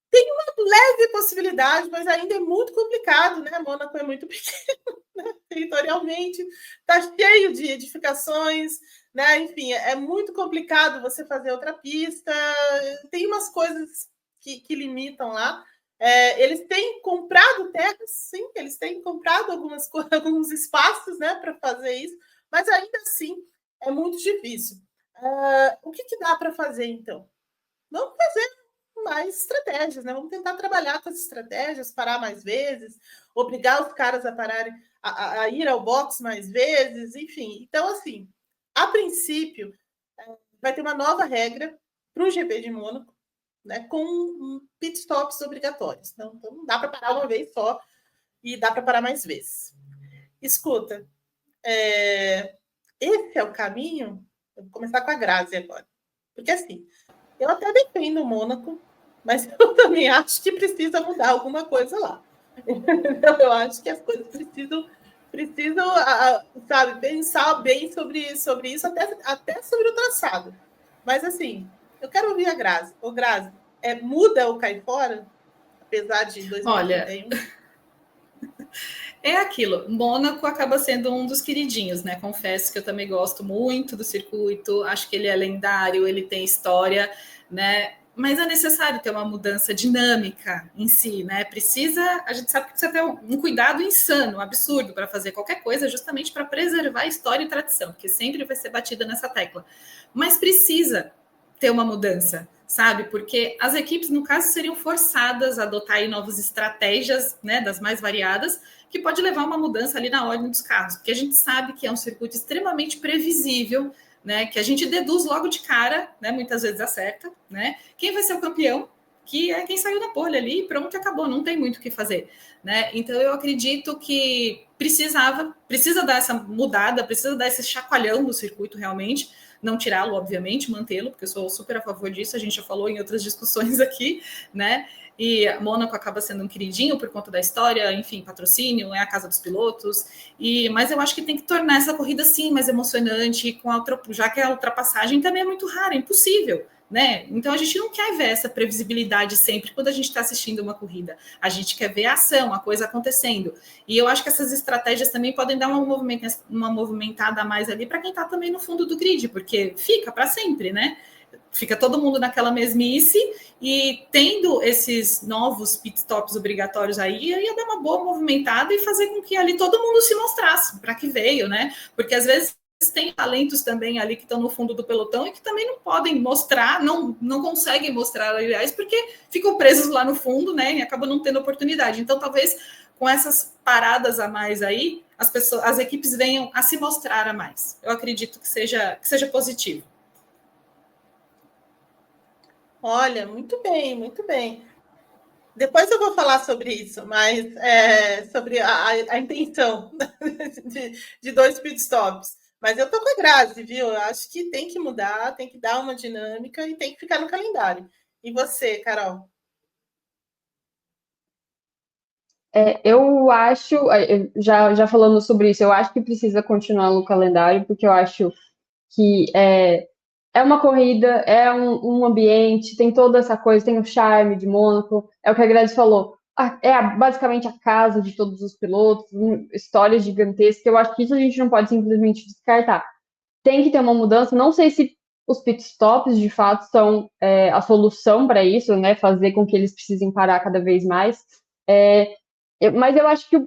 S1: Tem uma leve possibilidade, mas ainda é muito complicado, né? Mônaco é muito pequeno, né? Territorialmente, está cheio de edificações, né? Enfim, é muito complicado você fazer outra pista. Tem umas coisas que limitam lá. Eles têm comprado terras, sim, eles têm comprado alguns espaços, né, para fazer isso, mas ainda assim é muito difícil. O que dá para fazer, então? Vamos fazer mais estratégias, né? Vamos tentar trabalhar com as estratégias, parar mais vezes, obrigar os caras a pararem, a ir ao box mais vezes, enfim. Então, assim, a princípio, vai ter uma nova regra para o GP de Mônaco, né, com pit stops obrigatórios. Então, não dá para parar uma vez só e dá para parar mais vezes. Escuta, esse é o caminho. Eu vou começar com a Grazi agora. Porque, assim, eu até defendo o Mônaco, mas eu também acho que precisa mudar alguma coisa lá. Então, eu acho que as coisas precisam sabe, pensar bem sobre isso, até sobre o traçado. Mas, assim, eu quero ouvir a Grazi. Ô, Grazi, muda o Cai Fora, apesar de 2031?
S3: Olha, é aquilo. Mônaco acaba sendo um dos queridinhos, né? Confesso que eu também gosto muito do circuito, acho que ele é lendário, ele tem história, né? Mas é necessário ter uma mudança dinâmica em si, né? A gente sabe que precisa ter um cuidado insano, absurdo para fazer qualquer coisa, justamente para preservar a história e tradição, porque sempre vai ser batida nessa tecla. Mas precisa ter uma mudança, sabe? Porque as equipes, no caso, seriam forçadas a adotar aí novas estratégias, né, das mais variadas, que pode levar a uma mudança ali na ordem dos carros, porque a gente sabe que é um circuito extremamente previsível, né, que a gente deduz logo de cara, né, muitas vezes acerta, né, quem vai ser o campeão, que é quem saiu da pole ali, e pronto, acabou, não tem muito o que fazer, né? Então eu acredito que precisa dar essa mudada, precisa dar esse chacoalhão no circuito realmente, não tirá-lo, obviamente, mantê-lo, porque eu sou super a favor disso, a gente já falou em outras discussões aqui, né? E Mônaco acaba sendo um queridinho por conta da história, enfim, patrocínio, é a casa dos pilotos, mas eu acho que tem que tornar essa corrida, sim, mais emocionante, já que a ultrapassagem também é muito rara, é impossível, né? Então a gente não quer ver essa previsibilidade sempre quando a gente está assistindo uma corrida. A gente quer ver a ação, a coisa acontecendo. E eu acho que essas estratégias também podem dar uma movimentada a mais ali para quem está também no fundo do grid, porque fica para sempre, né? Fica todo mundo naquela mesmice e tendo esses novos pit stops obrigatórios aí, ia dar uma boa movimentada e fazer com que ali todo mundo se mostrasse para que veio, né? Porque às vezes tem talentos também ali que estão no fundo do pelotão e que também não podem mostrar, não conseguem mostrar, aliás, porque ficam presos lá no fundo, né? E acabam não tendo oportunidade. Então, talvez com essas paradas a mais aí, as equipes venham a se mostrar a mais. Eu acredito que seja positivo.
S1: Olha, muito bem, muito bem. Depois eu vou falar sobre isso, mas sobre a intenção de 2 pitstops. Mas eu estou com a Grazi, viu? Eu acho que tem que mudar, tem que dar uma dinâmica e tem que ficar no calendário. E você, Carol?
S2: Eu acho, já falando sobre isso, eu acho que precisa continuar no calendário, porque eu acho que é uma corrida, é um ambiente, tem toda essa coisa, tem o charme de Mônaco, é o que a Grazi falou, basicamente a casa de todos os pilotos, histórias gigantescas, eu acho que isso a gente não pode simplesmente descartar. Tem que ter uma mudança, não sei se os pitstops de fato são a solução para isso, né, fazer com que eles precisem parar cada vez mais, mas eu acho que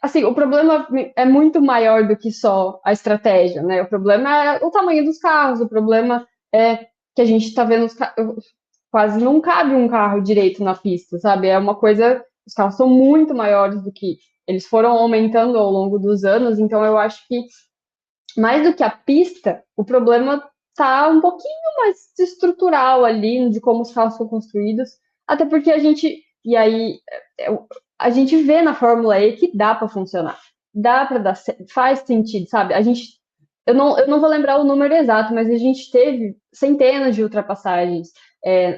S2: assim, o problema é muito maior do que só a estratégia, né? O problema é o tamanho dos carros, o problema é que a gente está vendo quase não cabe um carro direito na pista, sabe? É uma coisa, os carros são muito maiores do que eles foram aumentando ao longo dos anos, então eu acho que mais do que a pista, o problema está um pouquinho mais estrutural ali, de como os carros são construídos, até porque a gente vê na Fórmula E que dá para funcionar, dá para dar, faz sentido, sabe? Eu não vou lembrar o número exato, mas a gente teve centenas de ultrapassagens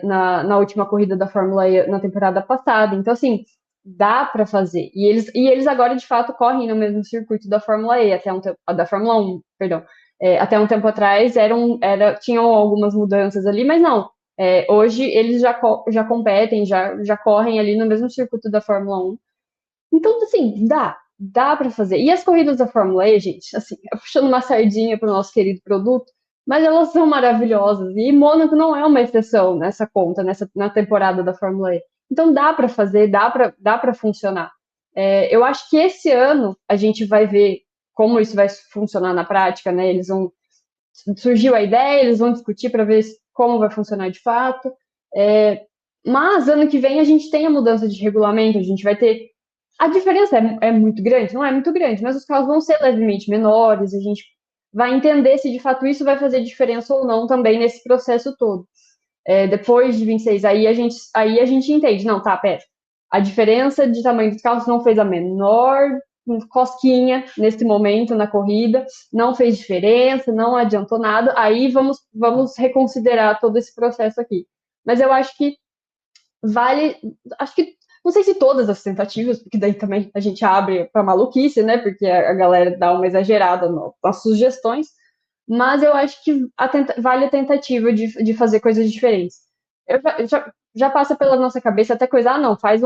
S2: na última corrida da Fórmula E na temporada passada, então assim, dá para fazer. E eles agora de fato correm no mesmo circuito da Fórmula E, da Fórmula 1, perdão. Até um tempo atrás tinham algumas mudanças ali, mas não. Hoje eles já competem, já correm ali no mesmo circuito da Fórmula 1. Então, assim, dá para fazer. E as corridas da Fórmula E, gente, assim, puxando uma sardinha para o nosso querido produto, mas elas são maravilhosas. E Mônaco não é uma exceção nessa conta, na temporada da Fórmula E. Então dá para fazer, dá para funcionar. Eu acho que esse ano a gente vai ver como isso vai funcionar na prática, né? Surgiu a ideia, eles vão discutir para ver como vai funcionar de fato. Mas ano que vem a gente tem a mudança de regulamento, a gente vai ter. A diferença é muito grande? Não é muito grande, mas os carros vão ser levemente menores, a gente vai entender se de fato isso vai fazer diferença ou não também nesse processo todo. Depois de 26, aí a gente entende, não, tá, pera, a diferença de tamanho dos carros não fez a menor cosquinha nesse momento na corrida, não fez diferença, não adiantou nada, aí vamos reconsiderar todo esse processo aqui. Mas eu acho que acho que não sei se todas as tentativas, porque daí também a gente abre para maluquice, né? Porque a galera dá uma exagerada nas sugestões, mas eu acho que vale a tentativa de fazer coisas diferentes. Já passa pela nossa cabeça até coisa, não, faz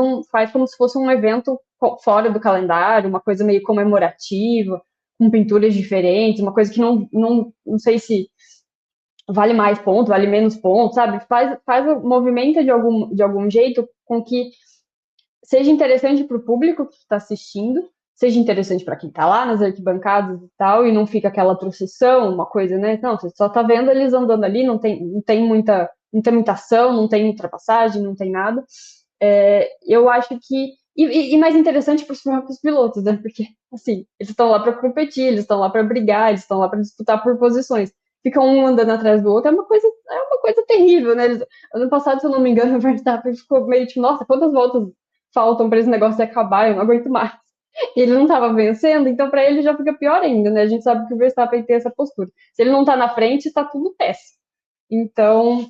S2: como se fosse um evento fora do calendário, uma coisa meio comemorativa, com pinturas diferentes, uma coisa que não sei se vale mais ponto, vale menos ponto, sabe? Movimenta de algum jeito com que seja interessante para o público que está assistindo, seja interessante para quem está lá nas arquibancadas e tal, e não fica aquela procissão, uma coisa, né? Não, você só está vendo eles andando ali, não tem muita ação, não tem ultrapassagem, não tem nada. Eu acho que. E mais interessante para os próprios pilotos, né? Porque, assim, eles estão lá para competir, eles estão lá para brigar, eles estão lá para disputar por posições. Ficam um andando atrás do outro, é uma coisa terrível, né? Ano passado, se eu não me engano, o Verstappen ficou meio tipo, nossa, quantas voltas faltam para esse negócio acabar, eu não aguento mais. E ele não estava vencendo, então para ele já fica pior ainda, né? A gente sabe que o Verstappen tem essa postura. Se ele não está na frente, está tudo péssimo. Então,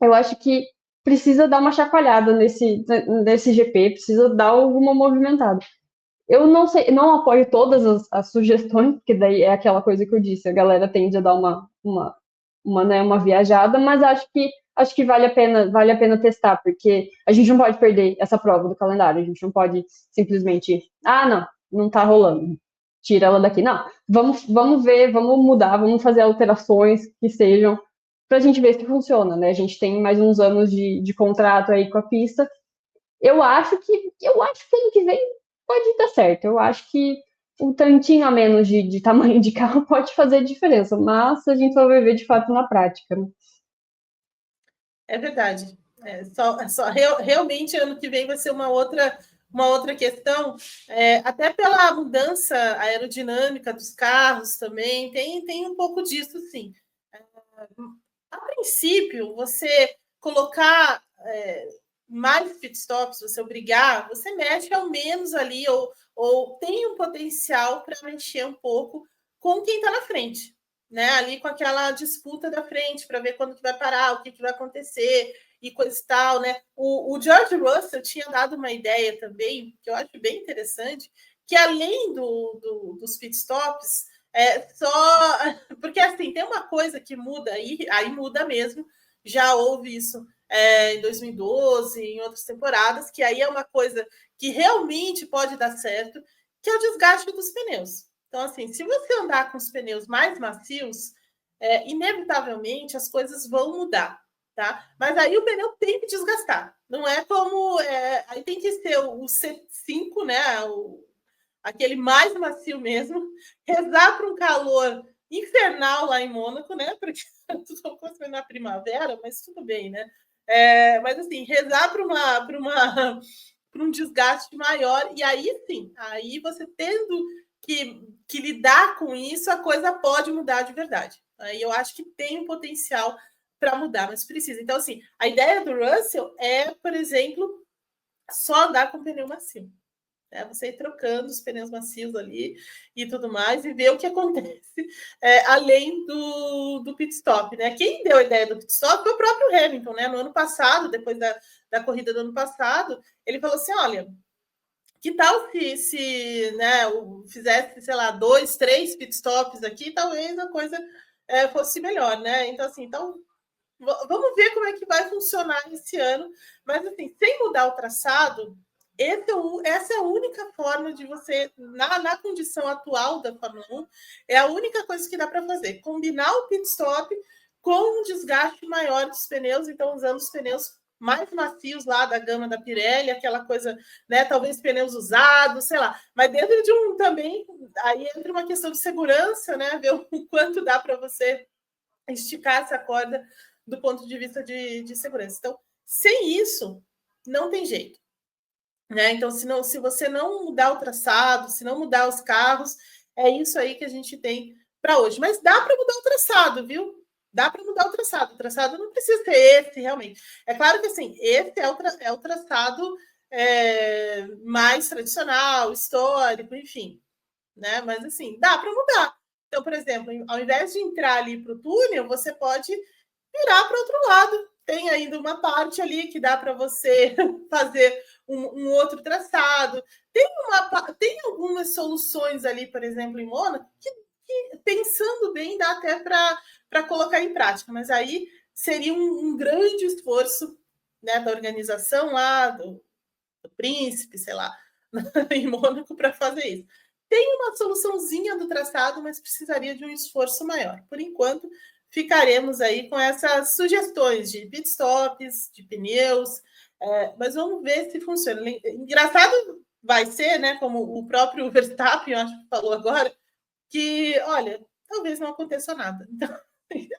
S2: eu acho que precisa dar uma chacoalhada nesse GP, precisa dar alguma movimentada. Eu não sei, não apoio todas as sugestões, porque daí é aquela coisa que eu disse, a galera tende a dar uma viajada, mas acho que vale a pena testar, porque a gente não pode perder essa prova do calendário, a gente não pode simplesmente, não tá rolando, tira ela daqui. Não, vamos ver, vamos mudar, vamos fazer alterações que sejam pra gente ver se funciona, né? A gente tem mais uns anos de contrato aí com a pista. Eu acho que ano que vem pode dar certo. Eu acho que um tantinho a menos de tamanho de carro pode fazer diferença, mas a gente só vai ver de fato na prática, né?
S1: É verdade. Realmente, ano que vem vai ser uma outra questão, até pela mudança aerodinâmica dos carros também, tem um pouco disso, sim. A princípio, você colocar mais pitstops, você obrigar, você mexe ao menos ali, ou tem um potencial para mexer um pouco com quem está na frente, né? Ali com aquela disputa da frente, para ver quando que vai parar, o que vai acontecer e coisa e tal, né? O George Russell tinha dado uma ideia também, que eu acho bem interessante, que além dos pitstops, porque assim, tem uma coisa que muda aí muda mesmo, já houve isso em 2012, em outras temporadas, que aí é uma coisa que realmente pode dar certo, que é o desgaste dos pneus. Então, assim, se você andar com os pneus mais macios, inevitavelmente as coisas vão mudar, tá? Mas aí o pneu tem que desgastar. Não é como... aí tem que ser o C5, né? Aquele mais macio mesmo, rezar para um calor infernal lá em Mônaco, né? Porque estou construindo na primavera, mas tudo bem, né? Mas assim, rezar para um desgaste maior, e aí sim, aí você tendo que lidar com isso, a coisa pode mudar de verdade. Aí eu acho que tem um potencial para mudar, mas precisa. Então, assim, a ideia do Russell é, por exemplo, só andar com pneu macio. Você ir trocando os pneus macios ali e tudo mais, e ver o que acontece além do pit stop, né? Quem deu a ideia do pit stop foi o próprio Hamilton, né? No ano passado, depois da corrida do ano passado, ele falou assim: olha, Que tal se né, fizesse, sei lá, 2, 3 pitstops aqui, talvez a coisa fosse melhor, né? Então, vamos ver como é que vai funcionar esse ano. Mas, assim, sem mudar o traçado, essa é a única forma de você, na condição atual da Fórmula 1, é a única coisa que dá para fazer. Combinar o pit stop com um desgaste maior dos pneus, então usando os pneus mais macios lá da gama da Pirelli, aquela coisa, né? Talvez pneus usados, sei lá. Mas dentro de também, aí entra uma questão de segurança, né? Ver o quanto dá para você esticar essa corda do ponto de vista de segurança. Então, sem isso, não tem jeito. Né? Então, se você não mudar o traçado, se não mudar os carros, é isso aí que a gente tem para hoje. Mas dá para mudar o traçado, viu? Dá para mudar o traçado. O traçado não precisa ser esse, realmente. É claro que, assim, esse é o traçado mais tradicional, histórico, enfim. Né? Mas, assim, dá para mudar. Então, por exemplo, ao invés de entrar ali para o túnel, você pode virar para outro lado. Tem ainda uma parte ali que dá para você fazer um outro traçado. Tem algumas soluções ali, por exemplo, em Mônaco, que pensando bem, dá até para colocar em prática, mas aí seria um grande esforço, né, da organização lá, do Príncipe, sei lá, em Mônaco, para fazer isso. Tem uma soluçãozinha do traçado, mas precisaria de um esforço maior. Por enquanto, ficaremos aí com essas sugestões de pitstops, de pneus, mas vamos ver se funciona. Engraçado vai ser, né, como o próprio Verstappen, eu acho que falou agora, que, olha, talvez não aconteça nada. Então,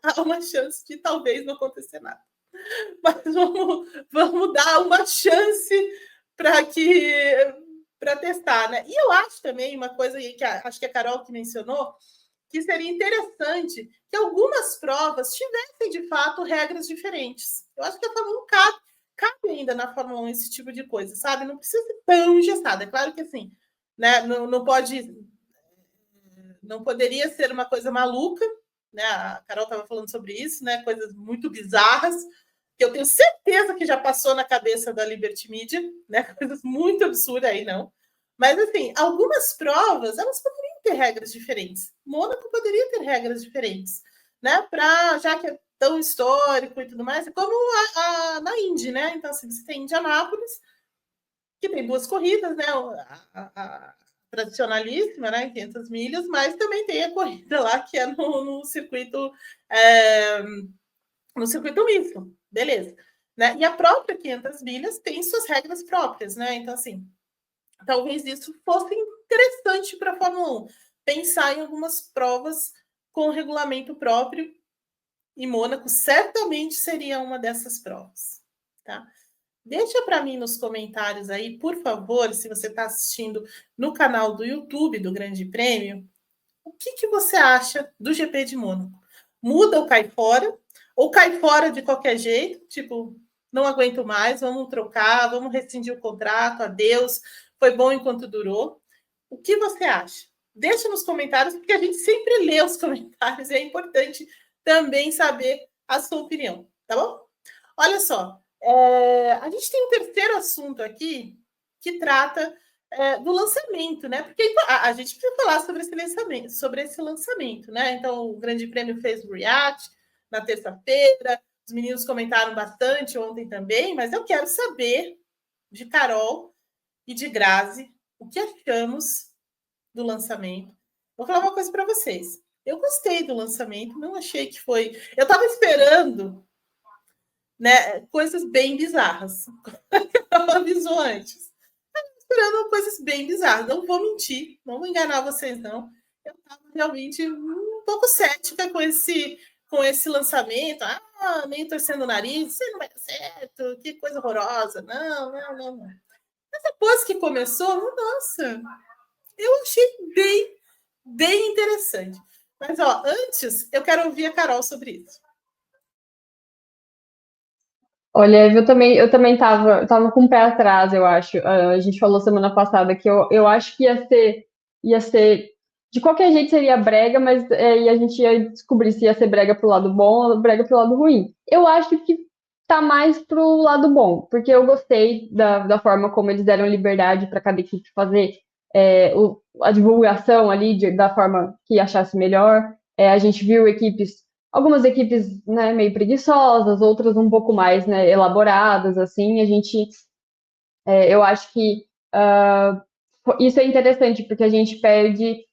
S1: há uma chance de talvez não acontecer nada. Mas vamos dar uma chance para testar, né? E eu acho também uma coisa que acho que a Carol que mencionou, que seria interessante que algumas provas tivessem, de fato, regras diferentes. Eu acho que a Fórmula 1 cabe ainda na Fórmula 1 esse tipo de coisa, sabe? Não precisa ser tão engessado. É claro que, assim, né, não poderia ser uma coisa maluca, né? A Carol estava falando sobre isso, né? Coisas muito bizarras, que eu tenho certeza que já passou na cabeça da Liberty Media, né? Coisas muito absurdas aí, não. Mas, assim, algumas provas, elas poderiam ter regras diferentes. Mônaco poderia ter regras diferentes, né? Já que é tão histórico e tudo mais, como na Indy, né? Então, assim, você tem Indianápolis, que tem 2 corridas, né? A tradicionalíssima, né? 500 milhas, mas também tem a corrida lá que é no circuito misto, beleza? Né? E a própria 500 milhas tem suas regras próprias, né? Então, assim, talvez isso fosse interessante para a Fórmula 1, pensar em algumas provas com regulamento próprio, e Mônaco certamente seria uma dessas provas, tá? Deixa para mim nos comentários aí, por favor, se você está assistindo no canal do YouTube do Grande Prêmio, o que você acha do GP de Mônaco? Muda ou cai fora? Ou cai fora de qualquer jeito? Tipo, não aguento mais, vamos trocar, vamos rescindir o contrato, adeus, foi bom enquanto durou. O que você acha? Deixa nos comentários, porque a gente sempre lê os comentários e é importante também saber a sua opinião, tá bom? Olha só, a gente tem um terceiro assunto aqui que trata do lançamento, né? Porque a gente precisa falar sobre esse lançamento, né? Então, o Grande Prêmio fez o React na terça-feira, os meninos comentaram bastante ontem também, mas eu quero saber de Carol e de Grazi o que achamos do lançamento. Vou falar uma coisa para vocês. Eu gostei do lançamento, não achei que foi. Eu estava esperando, né, coisas bem bizarras. Eu avisou antes. Esperando coisas bem bizarras. Não vou mentir, não vou enganar vocês, não. Eu estava realmente um pouco cética com esse lançamento. Meio torcendo o nariz, isso não vai dar certo, que coisa horrorosa. Não. Mas depois que começou, nossa, eu achei bem interessante. Mas, antes, eu quero ouvir a Carol sobre isso.
S2: Olha, eu também tava com o pé atrás, eu acho. A gente falou semana passada que eu acho que ia ser, de qualquer jeito seria brega, mas e a gente ia descobrir se ia ser brega pro lado bom ou brega pro lado ruim. Eu acho que tá mais pro lado bom, porque eu gostei da forma como eles deram liberdade para cada equipe fazer a divulgação ali da forma que achasse melhor. A gente viu algumas equipes, né, meio preguiçosas, outras um pouco mais, né, elaboradas, assim. Eu acho que isso é interessante, porque a gente perde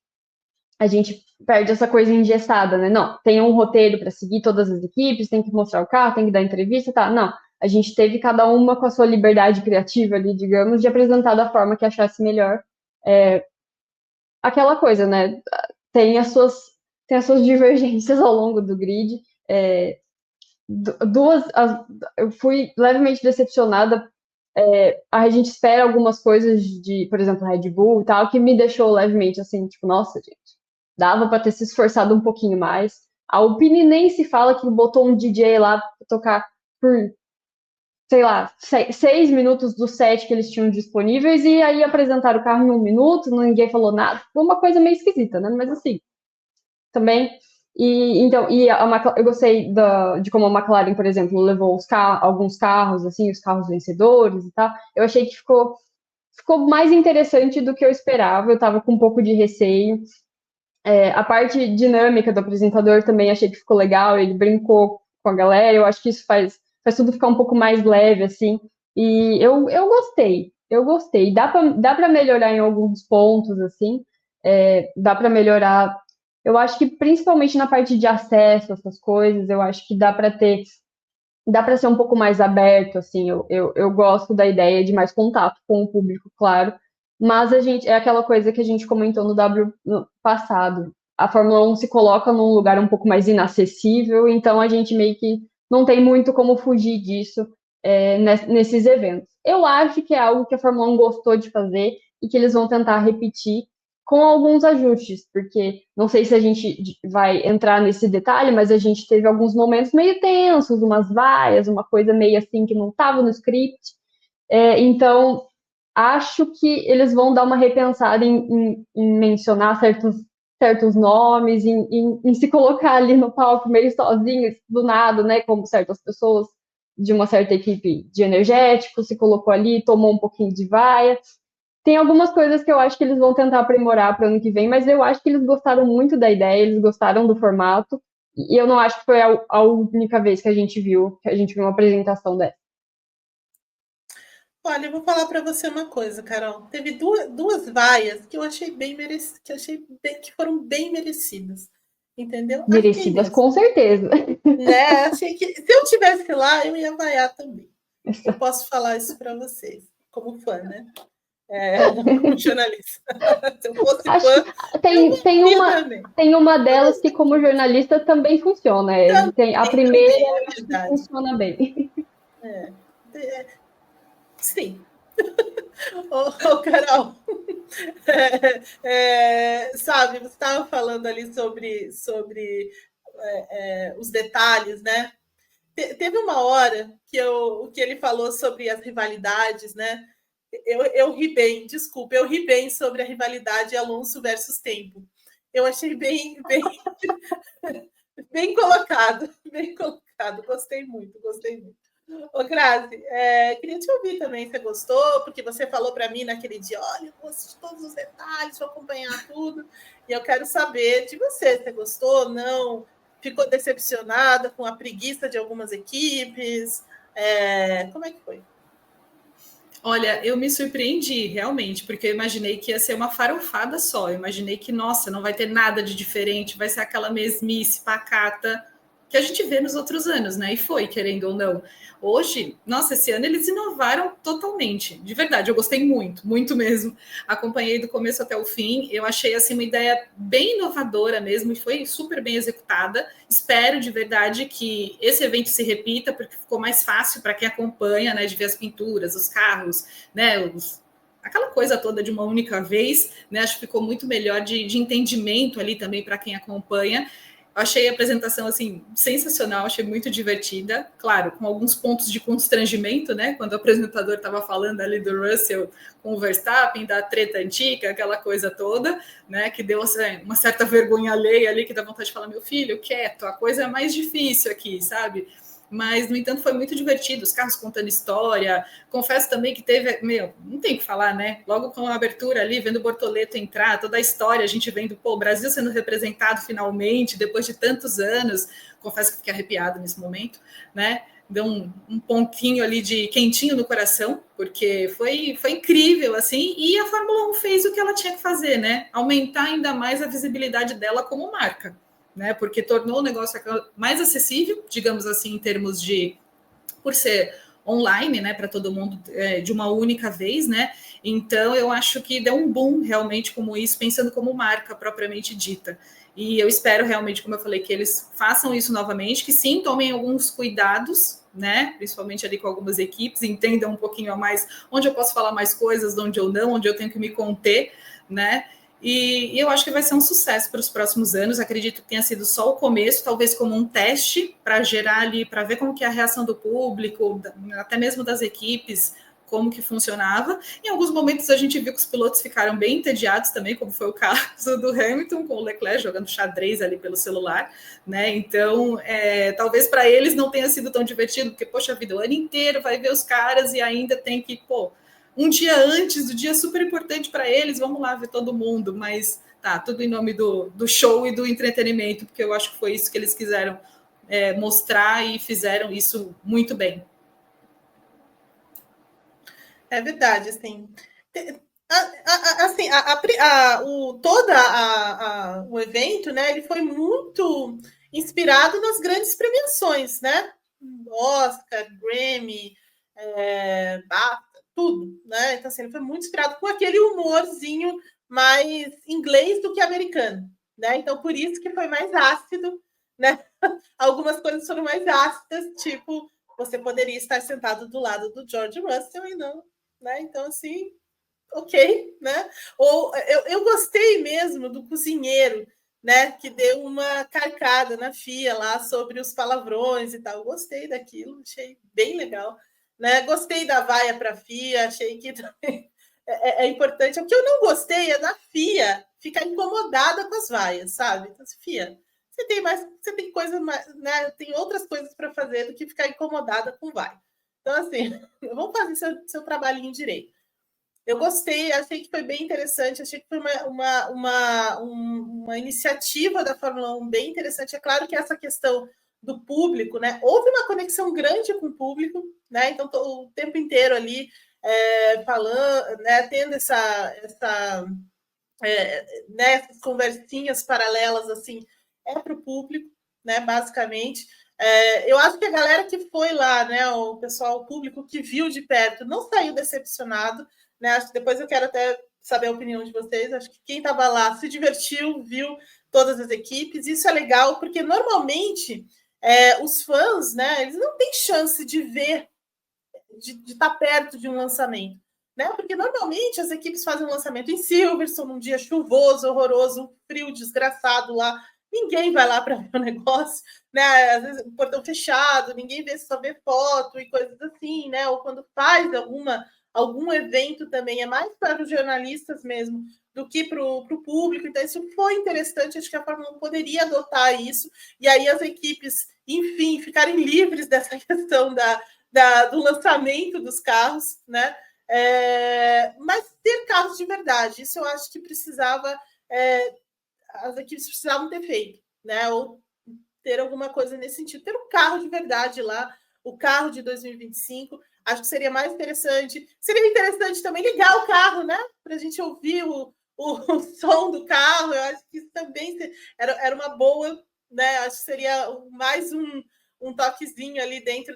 S2: essa coisa engessada, né? Não, tem um roteiro para seguir todas as equipes, tem que mostrar o carro, tem que dar entrevista, tá? Não, a gente teve cada uma com a sua liberdade criativa ali, digamos, de apresentar da forma que achasse melhor. Aquela coisa, né? Tem as suas, tem as suas divergências ao longo do grid. É, eu fui levemente decepcionada. A gente espera algumas coisas de, por exemplo, Red Bull e tal, que me deixou levemente assim, tipo, nossa, gente, dava para ter se esforçado um pouquinho mais. A Alpine nem se fala que botou um DJ lá pra tocar por, sei lá, 6 minutos dos 7 que eles tinham disponíveis e aí apresentaram o carro em 1 minuto, ninguém falou nada. Foi uma coisa meio esquisita, né? Mas assim, também. Eu gostei de como a McLaren, por exemplo, levou alguns carros, assim, os carros vencedores e tal. Eu achei que ficou mais interessante do que eu esperava. Eu estava com um pouco de receio. A parte dinâmica do apresentador também achei que ficou legal. Ele brincou com a galera. Eu acho que isso faz tudo ficar um pouco mais leve, assim. E eu gostei. Eu gostei. Dá para melhorar em alguns pontos, assim. Dá para melhorar. Eu acho que principalmente na parte de acesso, essas coisas, eu acho que dá para ser um pouco mais aberto, assim. Eu gosto da ideia de mais contato com o público, claro. Mas é aquela coisa que a gente comentou no passado. A Fórmula 1 se coloca num lugar um pouco mais inacessível, então a gente meio que não tem muito como fugir disso nesses eventos. Eu acho que é algo que a Fórmula 1 gostou de fazer e que eles vão tentar repetir com alguns ajustes, porque não sei se a gente vai entrar nesse detalhe, mas a gente teve alguns momentos meio tensos, umas vaias, uma coisa meio assim que não estava no script. Então, acho que eles vão dar uma repensada em mencionar certos nomes, em se colocar ali no palco meio sozinho, do nada, né? Como certas pessoas de uma certa equipe de energético se colocou ali, tomou um pouquinho de vaia. Tem algumas coisas que eu acho que eles vão tentar aprimorar para o ano que vem, mas eu acho que eles gostaram muito da ideia, eles gostaram do formato, e eu não acho que foi a única vez que a gente viu uma apresentação dessa.
S1: Olha, eu vou falar para você uma coisa, Carol. Teve duas vaias que eu achei que foram bem merecidas, entendeu? Achei
S2: Merecidas,
S1: mesmo,
S2: com certeza.
S1: né? Achei que se eu tivesse lá, eu ia vaiar também. Eu posso falar isso para vocês, como fã, né? Não como jornalista. Se eu fosse
S2: Acho
S1: fã,
S2: que
S1: eu vaiaria também.
S2: tem uma delas que, como jornalista, também funciona. A primeira,
S1: Também,
S2: eu
S1: é
S2: acho que
S1: verdade.
S2: funciona bem.
S1: Sim. Ô, Carol, sabe, você estava falando ali sobre os detalhes, né? Teve uma hora que ele falou sobre as rivalidades, né? Eu ri bem, desculpa, eu ri bem sobre a rivalidade Alonso versus Tempo. Eu achei bem colocado, gostei muito, gostei muito. Ô, Grazi, queria te ouvir também, você gostou? Porque você falou para mim naquele dia, olha, eu vou assistir todos os detalhes, vou acompanhar tudo, e eu quero saber de você gostou, não? Ficou decepcionada com a preguiça de algumas equipes? Como é que foi?
S3: Olha, eu me surpreendi realmente, porque eu imaginei que ia ser uma farofada só. Eu imaginei que, nossa, não vai ter nada de diferente, vai ser aquela mesmice pacata que a gente vê nos outros anos, né? E foi, querendo ou não. Hoje, nossa, esse ano eles inovaram totalmente. De verdade, eu gostei muito, muito mesmo. Acompanhei do começo até o fim. Eu achei assim uma ideia bem inovadora mesmo e foi super bem executada. Espero de verdade que esse evento se repita, porque ficou mais fácil para quem acompanha, né, de ver as pinturas, os carros, né, aquela coisa toda de uma única vez, né? Acho que ficou muito melhor de entendimento ali também para quem acompanha. Achei a apresentação assim sensacional, achei muito divertida, claro, com alguns pontos de constrangimento, né? Quando o apresentador estava falando ali do Russell com o Verstappen, da treta antiga, aquela coisa toda, né? Que deu assim, uma certa vergonha alheia ali, que dá vontade de falar, meu filho, quieto, a coisa é mais difícil aqui, sabe? mas, no entanto, foi muito divertido, os carros contando história. Confesso também que teve, não tem o que falar, né? Logo com a abertura ali, vendo o Bortoleto entrar, toda a história, a gente vendo, o Brasil sendo representado finalmente, depois de tantos anos. Confesso que fiquei arrepiado nesse momento, né? Deu um pontinho ali de quentinho no coração, porque foi incrível, assim, e a Fórmula 1 fez o que ela tinha que fazer, né? Aumentar ainda mais a visibilidade dela como marca, né? Porque tornou o negócio mais acessível, digamos assim, em termos de, por ser online, né, para todo mundo de uma única vez, né? Então eu acho que deu um boom realmente como isso, pensando como marca propriamente dita. E eu espero realmente, como eu falei, que eles façam isso novamente, que sim, tomem alguns cuidados, né? Principalmente ali com algumas equipes, entendam um pouquinho a mais onde eu posso falar mais coisas, onde eu não, onde eu tenho que me conter, né? E eu acho que vai ser um sucesso para os próximos anos. Acredito que tenha sido só o começo, talvez como um teste para gerar ali, para ver como que é a reação do público, até mesmo das equipes, como que funcionava. Em alguns momentos a gente viu que os pilotos ficaram bem entediados também, como foi o caso do Hamilton, com o Leclerc jogando xadrez ali pelo celular, né? Então, talvez para eles não tenha sido tão divertido, porque, poxa vida, o ano inteiro vai ver os caras e ainda tem que, um dia antes, do dia super importante para eles, vamos lá ver todo mundo, mas tá, tudo em nome do show e do entretenimento, porque eu acho que foi isso que eles quiseram mostrar e fizeram isso muito bem.
S1: É verdade, assim. Assim, o evento, né, ele foi muito inspirado nas grandes premiações, né? Oscar, Grammy, BAFTA, tudo, né? Então, assim, ele foi muito inspirado com aquele humorzinho mais inglês do que americano, né? Então, por isso que foi mais ácido, né? Algumas coisas foram mais ácidas, tipo, você poderia estar sentado do lado do George Russell e não, né? Então, assim, ok, né? Ou eu gostei mesmo do cozinheiro, né? Que deu uma carcada na FIA lá sobre os palavrões e tal. Eu gostei daquilo, achei bem legal, né? Gostei da vaia para a FIA, achei que também é importante. O que eu não gostei é da FIA ficar incomodada com as vaias, sabe? Então, assim, FIA, você tem coisa mais, né? Tem outras coisas para fazer do que ficar incomodada com vaia. Então, assim, vamos fazer seu trabalhinho direito. Eu gostei, achei que foi bem interessante, achei que foi uma iniciativa da Fórmula 1 bem interessante. É claro que essa questão do público, né? Houve uma conexão grande com o público, né? Então, o tempo inteiro ali falando, né? Tendo né, essas conversinhas paralelas assim, para o público, né? Basicamente. Eu acho que a galera que foi lá, né? O pessoal, o público que viu de perto, não saiu decepcionado. Né? Acho que depois eu quero até saber a opinião de vocês. Acho que quem estava lá se divertiu, viu todas as equipes. Isso é legal, porque normalmente os fãs, né, eles não têm chance de ver, de estar perto de um lançamento. Né? Porque normalmente as equipes fazem um lançamento em Silverstone, num dia chuvoso, horroroso, um frio desgraçado lá. Ninguém vai lá para ver o negócio, né? Às vezes o portão fechado, ninguém vê, só vê foto e coisas assim, né? Ou quando faz algum evento também, é mais para os jornalistas mesmo do que para o público. Então, isso foi interessante, acho que a Fórmula 1 poderia adotar isso, e aí as equipes, enfim, ficarem livres dessa questão do lançamento dos carros, né? Mas ter carros de verdade, isso eu acho que precisava, as equipes precisavam ter feito, né? Ou ter alguma coisa nesse sentido, ter um carro de verdade lá, o carro de 2025, acho que seria mais interessante. Seria interessante também ligar o carro, né? Para a gente ouvir o som do carro. Eu acho que isso também era uma boa, né? Acho que seria mais um toquezinho ali dentro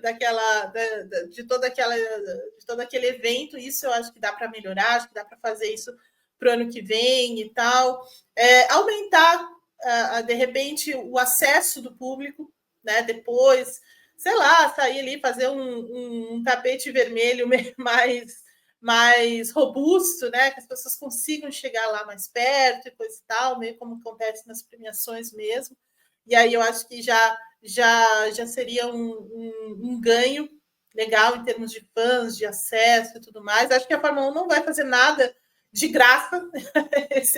S1: de todo aquele evento. Isso eu acho que dá para melhorar, acho que dá para fazer isso para o ano que vem e tal. Aumentar, de repente, o acesso do público, né? Depois, sei lá, sair ali, fazer um tapete vermelho mais robusto, né? Que as pessoas consigam chegar lá mais perto e coisa e tal, meio como acontece nas premiações mesmo. E aí eu acho que já seria um ganho legal em termos de fãs, de acesso e tudo mais. Acho que a Fórmula 1 não vai fazer nada de graça. Esse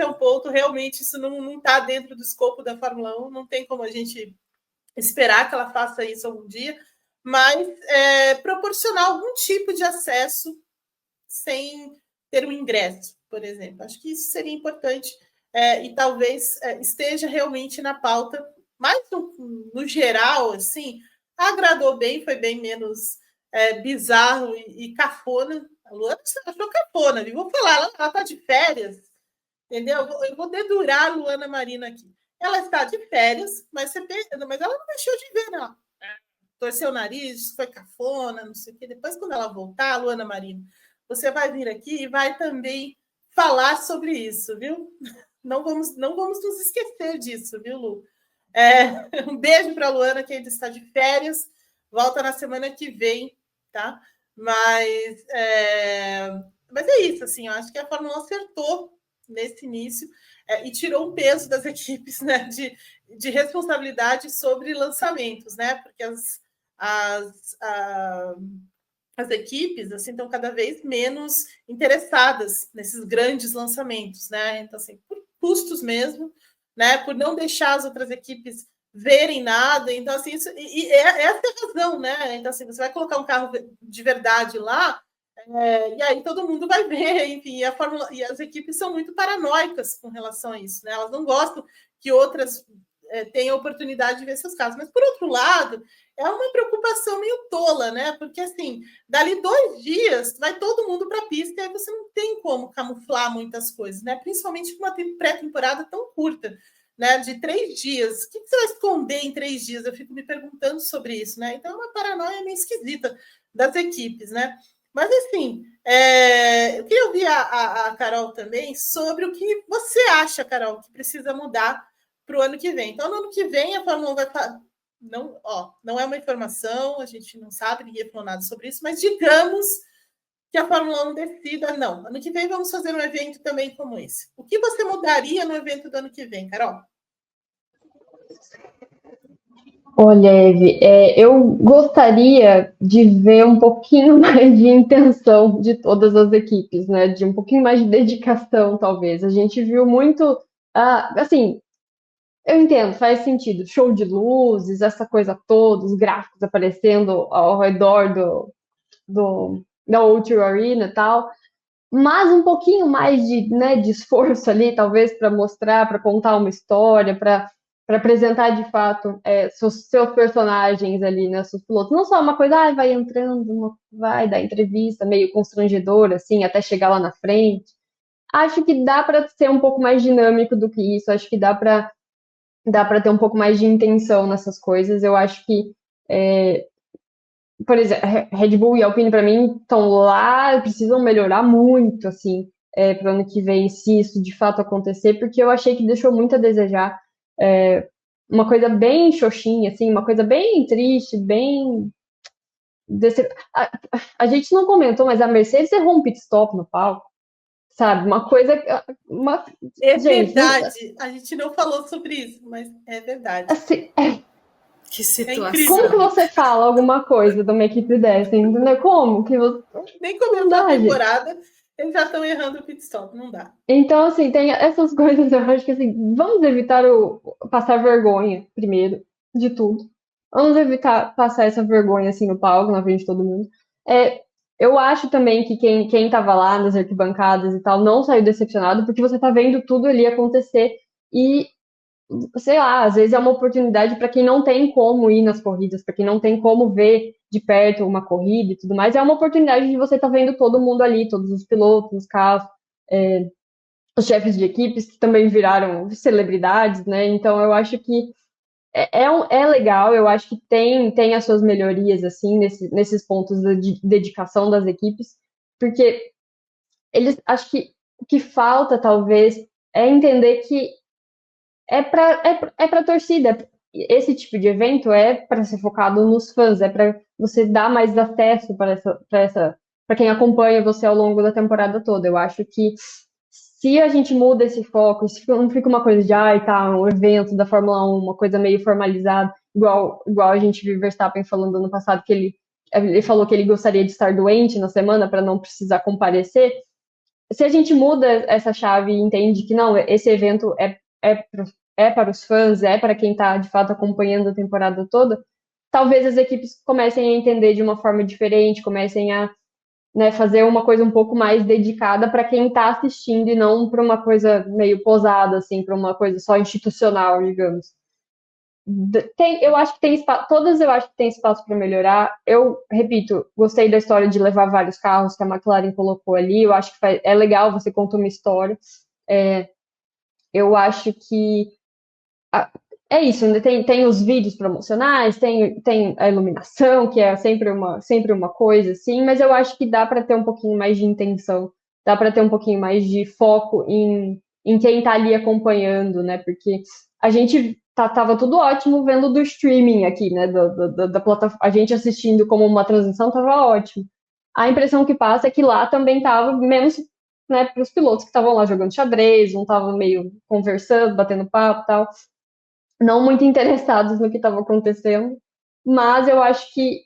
S1: é um ponto, realmente, isso não está dentro do escopo da Fórmula 1, não tem como a gente esperar que ela faça isso algum dia, mas proporcionar algum tipo de acesso sem ter um ingresso, por exemplo. Acho que isso seria importante e talvez esteja realmente na pauta, mas no geral, assim, agradou bem, foi bem menos bizarro e cafona. A Luana achou cafona, viu? Vou falar, ela está de férias, entendeu? Eu vou dedurar a Luana Marina aqui. Ela está de férias, mas ela não deixou de ver, não. Torceu o nariz, foi cafona, não sei o quê. Depois, quando ela voltar, Luana Marina, você vai vir aqui e vai também falar sobre isso, viu? Não vamos nos esquecer disso, viu, Lu? Um beijo para a Luana, que ainda está de férias. Volta na semana que vem, tá? Mas é isso, assim, eu acho que a Fórmula 1 acertou nesse início e tirou um peso das equipes, né, de responsabilidade sobre lançamentos, né? Porque as equipes assim estão cada vez menos interessadas nesses grandes lançamentos, né? Então, assim, por custos mesmo, né? Por não deixar as outras equipes verem nada. Então, assim, essa é a razão, né? Então, assim, você vai colocar um carro de verdade lá, e aí todo mundo vai ver, enfim, e as equipes são muito paranoicas com relação a isso, né? Elas não gostam que outras tenham a oportunidade de ver seus casos. Mas, por outro lado, é uma preocupação meio tola, né? Porque, assim, dali 2 dias, vai todo mundo para a pista e aí você não tem como camuflar muitas coisas, né? Principalmente com uma pré-temporada tão curta, né? De 3 dias. O que você vai esconder em 3 dias? Eu fico me perguntando sobre isso, né? Então, é uma paranoia meio esquisita das equipes, né? Mas, assim, eu queria ouvir a Carol também sobre o que você acha, Carol, que precisa mudar para o ano que vem. Então, no ano que vem, a Fórmula 1 vai não é uma informação, a gente não sabe, ninguém falou nada sobre isso, mas digamos que a Fórmula 1 decida, não, ano que vem vamos fazer um evento também como esse. O que você mudaria no evento do ano que vem, Carol?
S2: Olha, Eve, eu gostaria de ver um pouquinho mais de intenção de todas as equipes, né? De um pouquinho mais de dedicação, talvez. A gente viu muito, assim, eu entendo, faz sentido. Show de luzes, essa coisa toda, os gráficos aparecendo ao redor da O2 Arena e tal. Mas um pouquinho mais de esforço ali, talvez, para mostrar, para contar uma história, para apresentar de fato seus personagens ali, né, seus pilotos. Não só uma coisa, vai entrando, vai dar entrevista, meio constrangedora, assim, até chegar lá na frente. Acho que dá para ser um pouco mais dinâmico do que isso, acho que dá para ter um pouco mais de intenção nessas coisas. Eu acho que, por exemplo, Red Bull e Alpine, para mim, estão lá, precisam melhorar muito, assim, para o ano que vem, se isso de fato acontecer, porque eu achei que deixou muito a desejar. Uma coisa bem xoxinha, assim, uma coisa bem triste, bem. A gente não comentou, mas a Mercedes errou um pit stop no palco, sabe? Uma coisa.
S1: Gente, verdade, a gente não falou sobre isso, mas é verdade.
S2: Assim,
S3: que situação.
S2: Como que você fala alguma coisa de uma equipe dessa, entendeu? Como que você...
S1: Nem começou a temporada, eles já estão errando o pit stop, não dá.
S2: Então, assim, tem essas coisas, eu acho que, assim, vamos evitar passar vergonha, primeiro, de tudo. Vamos evitar passar essa vergonha, assim, no palco, na frente de todo mundo. Eu acho também que quem tava lá nas arquibancadas e tal, não saiu decepcionado, porque você tá vendo tudo ali acontecer e sei lá, às vezes é uma oportunidade para quem não tem como ir nas corridas, para quem não tem como ver de perto uma corrida e tudo mais, é uma oportunidade de você estar vendo todo mundo ali, todos os pilotos, os carros, os chefes de equipes que também viraram celebridades, né? Então eu acho que é legal, eu acho que tem as suas melhorias, assim, nesses pontos de dedicação das equipes, porque acho que o que falta, talvez, é entender que é para torcida. Esse tipo de evento é para ser focado nos fãs, é para você dar mais acesso para quem acompanha você ao longo da temporada toda. Eu acho que se a gente muda esse foco, se não fica uma coisa de um evento da Fórmula 1, uma coisa meio formalizada, igual a gente viu Verstappen falando ano passado que ele falou que ele gostaria de estar doente na semana para não precisar comparecer. Se a gente muda essa chave e entende que não, esse evento é é para os fãs, é para quem está, de fato, acompanhando a temporada toda, talvez as equipes comecem a entender de uma forma diferente, comecem a, né, fazer uma coisa um pouco mais dedicada para quem está assistindo e não para uma coisa meio posada, assim, para uma coisa só institucional, digamos. Eu acho que tem espaço, todas eu acho que tem espaço para melhorar. Eu, repito, gostei da história de levar vários carros que a McLaren colocou ali. Eu acho que é legal, você conta uma história. Eu acho que é isso, né? Tem os vídeos promocionais, tem a iluminação, que é sempre uma coisa, assim, mas eu acho que dá para ter um pouquinho mais de intenção, dá para ter um pouquinho mais de foco em quem está ali acompanhando, né? Porque a gente tava tudo ótimo vendo do streaming aqui, né? Da plataforma, a gente assistindo como uma transmissão tava ótimo. A impressão que passa é que lá também tava menos, né, para os pilotos que estavam lá jogando xadrez, não estavam meio conversando, batendo papo e tal, não muito interessados no que estava acontecendo, mas eu acho que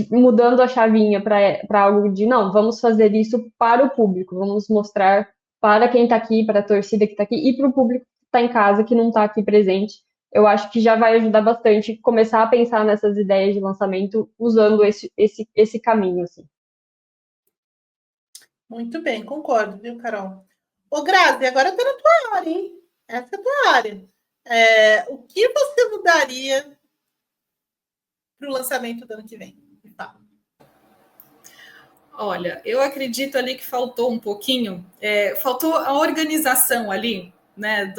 S2: mudando a chavinha para algo de não, vamos fazer isso para o público, vamos mostrar para quem está aqui, para a torcida que está aqui e para o público que está em casa, que não está aqui presente. Eu acho que já vai ajudar bastante começar a pensar nessas ideias de lançamento usando esse caminho, assim.
S1: Muito bem, concordo, viu, Carol? Ô, Grazi, agora está na tua área, hein? Essa é a tua área. O que você mudaria para o lançamento do ano que vem? Tá.
S3: Olha, eu acredito ali que faltou um pouquinho, faltou a organização ali, né,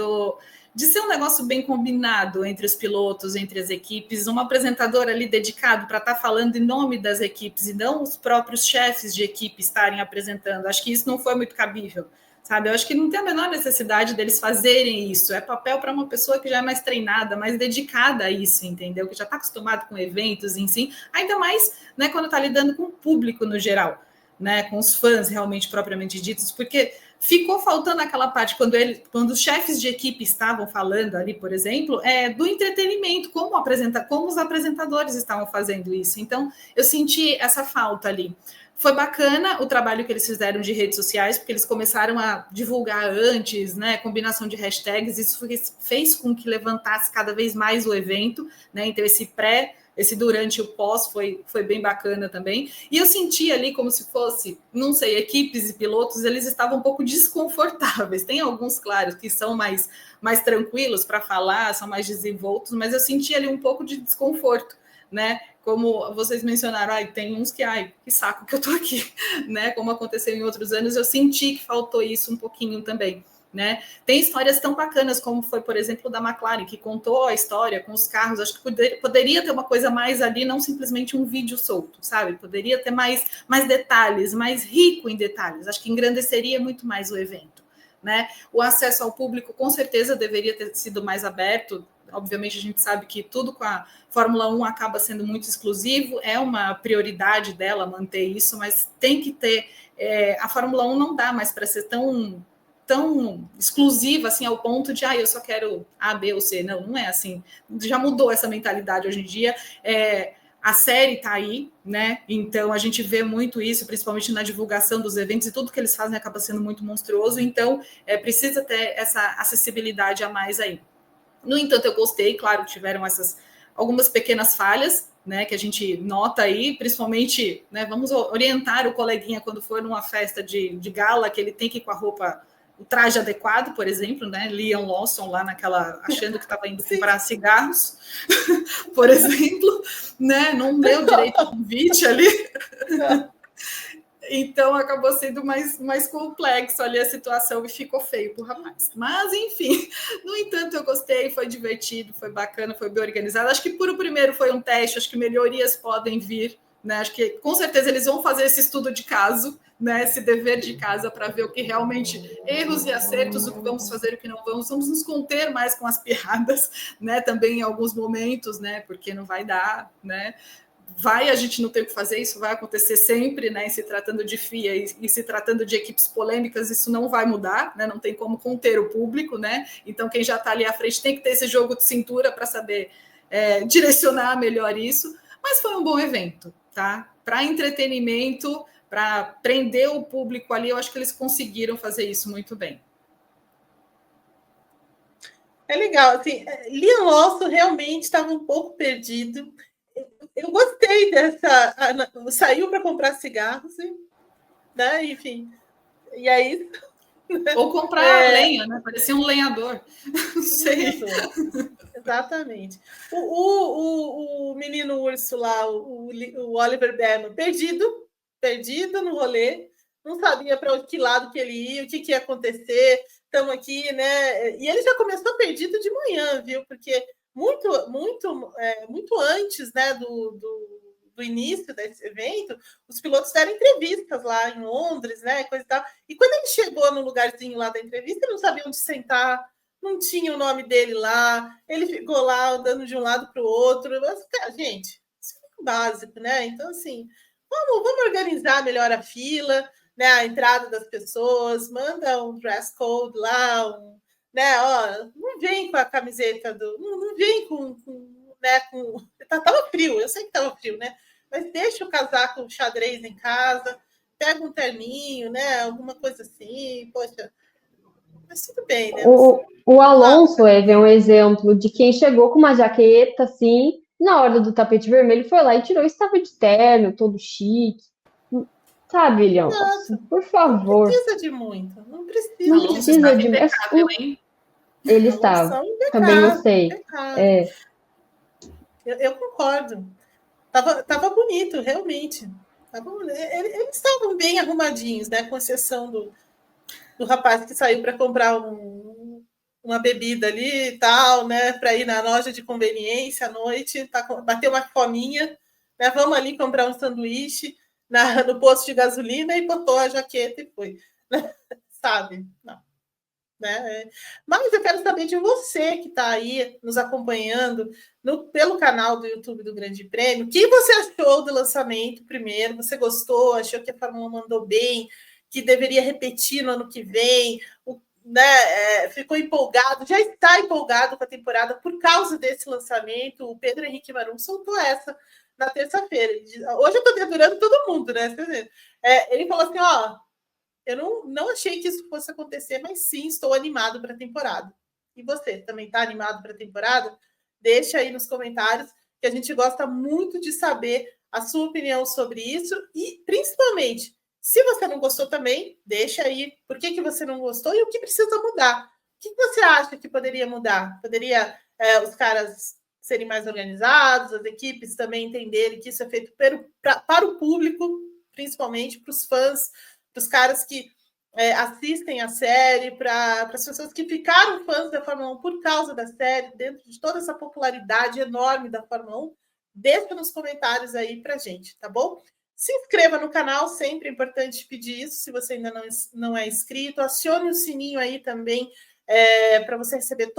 S3: de ser um negócio bem combinado entre os pilotos, entre as equipes, um apresentador ali dedicado para estar falando em nome das equipes e não os próprios chefes de equipe estarem apresentando. Acho que isso não foi muito cabível, sabe? Eu acho que não tem a menor necessidade deles fazerem isso. É papel para uma pessoa que já é mais treinada, mais dedicada a isso, entendeu? Que já está acostumado com eventos em si, ainda mais, né, quando está lidando com o público no geral, né, com os fãs realmente propriamente ditos, porque ficou faltando aquela parte quando os chefes de equipe estavam falando ali, por exemplo, do entretenimento, como os apresentadores estavam fazendo isso. Então, eu senti essa falta ali. Foi bacana o trabalho que eles fizeram de redes sociais, porque eles começaram a divulgar antes, né, combinação de hashtags, isso fez com que levantasse cada vez mais o evento, né, então esse durante o pós foi bem bacana também. E eu senti ali como se fosse, não sei, equipes e pilotos, eles estavam um pouco desconfortáveis. Tem alguns, claro, que são mais tranquilos para falar, são mais desenvoltos, mas eu senti ali um pouco de desconforto, né? Como vocês mencionaram, tem uns que saco que eu tô aqui, né? Como aconteceu em outros anos, eu senti que faltou isso um pouquinho também. Né? Tem histórias tão bacanas como foi, por exemplo, da McLaren, que contou a história com os carros. Acho que poderia ter uma coisa mais ali, não simplesmente um vídeo solto, sabe? Poderia ter mais detalhes, mais rico em detalhes. Acho que engrandeceria muito mais o evento, né? O acesso ao público com certeza deveria ter sido mais aberto. Obviamente, a gente sabe que tudo com a Fórmula 1 acaba sendo muito exclusivo, é uma prioridade dela manter isso, mas tem que ter. A Fórmula 1 não dá mais para ser tão exclusiva assim ao ponto de eu só quero A, B ou C. Não é assim. Já mudou essa mentalidade hoje em dia. A série está aí, né? Então a gente vê muito isso, principalmente na divulgação dos eventos, e tudo que eles fazem acaba sendo muito monstruoso. Então precisa ter essa acessibilidade a mais aí. No entanto, eu gostei, claro, tiveram algumas pequenas falhas, né, que a gente nota aí, principalmente, né, vamos orientar o coleguinha quando for numa festa de gala, que ele tem que ir com a roupa, o traje adequado, por exemplo, né, Liam Lawson lá achando que estava indo comprar cigarros, por exemplo, né, não deu direito ao convite ali. Então acabou sendo mais complexo ali a situação e ficou feio para o rapaz. Mas, enfim, no entanto, eu gostei, foi divertido, foi bacana, foi bem organizado. Acho que por o primeiro foi um teste, acho que melhorias podem vir, né? Acho que com certeza eles vão fazer esse estudo de caso, né? Esse dever de casa para ver o que realmente erros e acertos, o que vamos fazer e o que não vamos. Vamos nos conter mais com as piadas, né? Também em alguns momentos, né? Porque não vai dar, né? A gente não tem o que fazer, isso vai acontecer sempre, né? E se tratando de FIA e se tratando de equipes polêmicas, isso não vai mudar, né? Não tem como conter o público, né? Então, quem já está ali à frente tem que ter esse jogo de cintura para saber direcionar melhor isso. Mas foi um bom evento, tá? Para entretenimento, para prender o público ali, eu acho que eles conseguiram fazer isso muito bem.
S1: É legal. Assim, Liam Lawson realmente estava um pouco perdido. Eu gostei dessa. Saiu para comprar cigarros, né? Enfim. E aí.
S3: Ou comprar lenha, né? Parecia um lenhador. Não sei.
S1: Lenhador. Exatamente. O menino urso lá, o Oliver Berman, perdido no rolê, não sabia para que lado que ele ia, o que ia acontecer. Estamos aqui, né? E ele já começou perdido de manhã, viu? Porque muito antes, né, do início desse evento, os pilotos deram entrevistas lá em Londres, né? Coisa e tal. E quando ele chegou no lugarzinho lá da entrevista, ele não sabia onde sentar, não tinha o nome dele lá, ele ficou lá andando de um lado para o outro. Mas, cara, gente, isso é básico, né? Então, assim, vamos organizar melhor a fila, né? A entrada das pessoas, manda um dress code lá, né? Ó, não vem com a camiseta não vem né? Tava frio, eu sei que tava frio, né? Mas deixa o casaco xadrez em casa, pega um terninho, né? Alguma coisa assim, poxa. Mas tudo bem, né?
S2: O Alonso é um exemplo de quem chegou com uma jaqueta assim, na hora do tapete vermelho, foi lá e tirou, estava de terno, todo chique. Sabe, Leão? Por favor.
S1: Não precisa de muito. Não precisa.
S2: Não precisa de
S3: impecável, hein?
S2: Ele estava. Também gostei. É.
S1: Eu concordo. Tava bonito, realmente. Eles estavam bem arrumadinhos, né? Com exceção do rapaz que saiu para comprar uma bebida ali e tal, né? Para ir na loja de conveniência à noite, bater uma fominha, né? Vamos ali comprar um sanduíche no posto de gasolina e botou a jaqueta e foi. Né? Sabe? Não. Né? Mas eu quero saber de você que está aí nos acompanhando pelo canal do YouTube do Grande Prêmio. O que você achou do lançamento primeiro? Você gostou? Achou que a Fórmula 1 mandou bem? Que deveria repetir no ano que vem? Né? Ficou empolgado? Já está empolgado com a temporada por causa desse lançamento? O Pedro Henrique Marum soltou essa na terça-feira. Hoje eu estou dedurando todo mundo, né? Ele falou assim, ó, eu não achei que isso fosse acontecer, mas sim, estou animado para a temporada. E você, também está animado para a temporada? Deixa aí nos comentários, que a gente gosta muito de saber a sua opinião sobre isso. E, principalmente, se você não gostou também, deixa aí por que você não gostou e o que precisa mudar. O que você acha que poderia mudar? Poderia os caras serem mais organizados, as equipes também entenderem que isso é feito para o público, principalmente para os fãs, para os caras que assistem a série, para as pessoas que ficaram fãs da Fórmula 1 por causa da série, dentro de toda essa popularidade enorme da Fórmula 1, deixa nos comentários aí para a gente, tá bom? Se inscreva no canal, sempre é importante pedir isso, se você ainda não é inscrito, acione o sininho aí também, para você receber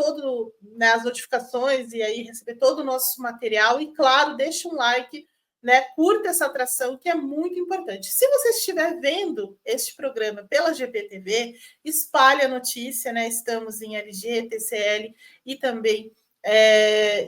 S1: as notificações e aí receber todo o nosso material, e claro, deixa um like, né? Curta essa atração, que é muito importante. Se você estiver vendo este programa pela GPTV, espalhe a notícia, né? Estamos em LG, TCL e também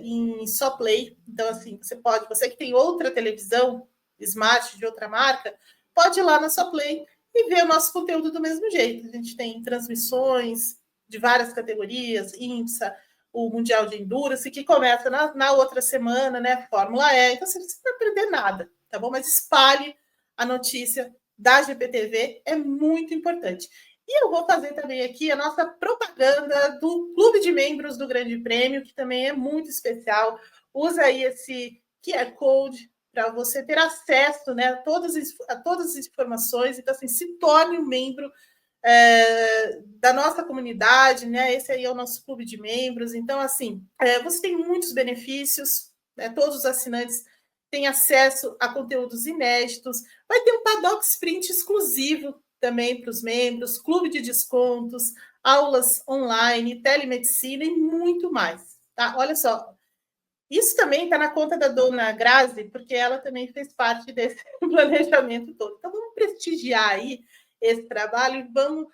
S1: em SoPlay. Então, assim, você que tem outra televisão smart de outra marca, pode ir lá na SoPlay e ver o nosso conteúdo do mesmo jeito. A gente tem transmissões de várias categorias, IMSA, o Mundial de Endurance, que começa na outra semana, né? Fórmula E. Então, você não vai perder nada, tá bom? Mas espalhe a notícia da GPTV, é muito importante. E eu vou fazer também aqui a nossa propaganda do Clube de Membros do Grande Prêmio, que também é muito especial. Usa aí esse QR Code para você ter acesso, né, a todas as informações. Então, assim, se torne um membro da nossa comunidade, né? Esse aí é o nosso clube de membros. Então, assim, você tem muitos benefícios, né? Todos os assinantes têm acesso a conteúdos inéditos. Vai ter um Paddock Sprint exclusivo também para os membros, clube de descontos, aulas online, telemedicina e muito mais. Tá? Olha só, isso também está na conta da dona Grazi, porque ela também fez parte desse planejamento todo. Então, vamos prestigiar aí esse trabalho e vamos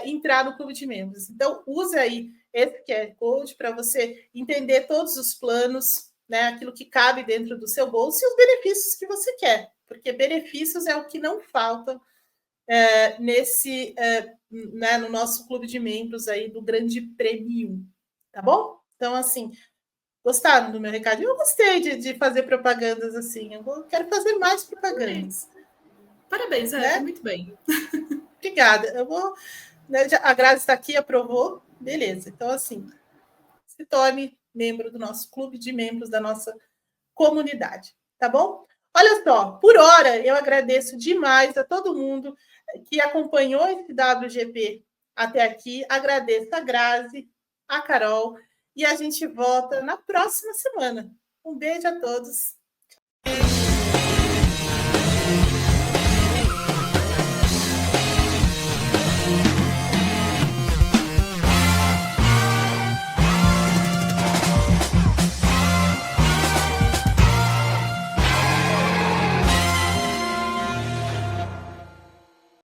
S1: entrar no clube de membros. Então, use aí esse QR Code para você entender todos os planos, né, aquilo que cabe dentro do seu bolso e os benefícios que você quer, porque benefícios é o que não falta no nosso clube de membros aí do Grande Prêmio, tá bom? Então, assim, gostaram do meu recado? Eu gostei de fazer propagandas assim. Quero fazer mais propagandas.
S3: Parabéns, Eve, né? Muito bem.
S1: Obrigada. Eu vou. Né, a Grazi está aqui, aprovou. Beleza. Então, assim, se torne membro do nosso clube de membros da nossa comunidade, tá bom? Olha só, por hora, eu agradeço demais a todo mundo que acompanhou esse WGP até aqui. Agradeço a Grazi, a Carol, e a gente volta na próxima semana. Um beijo a todos.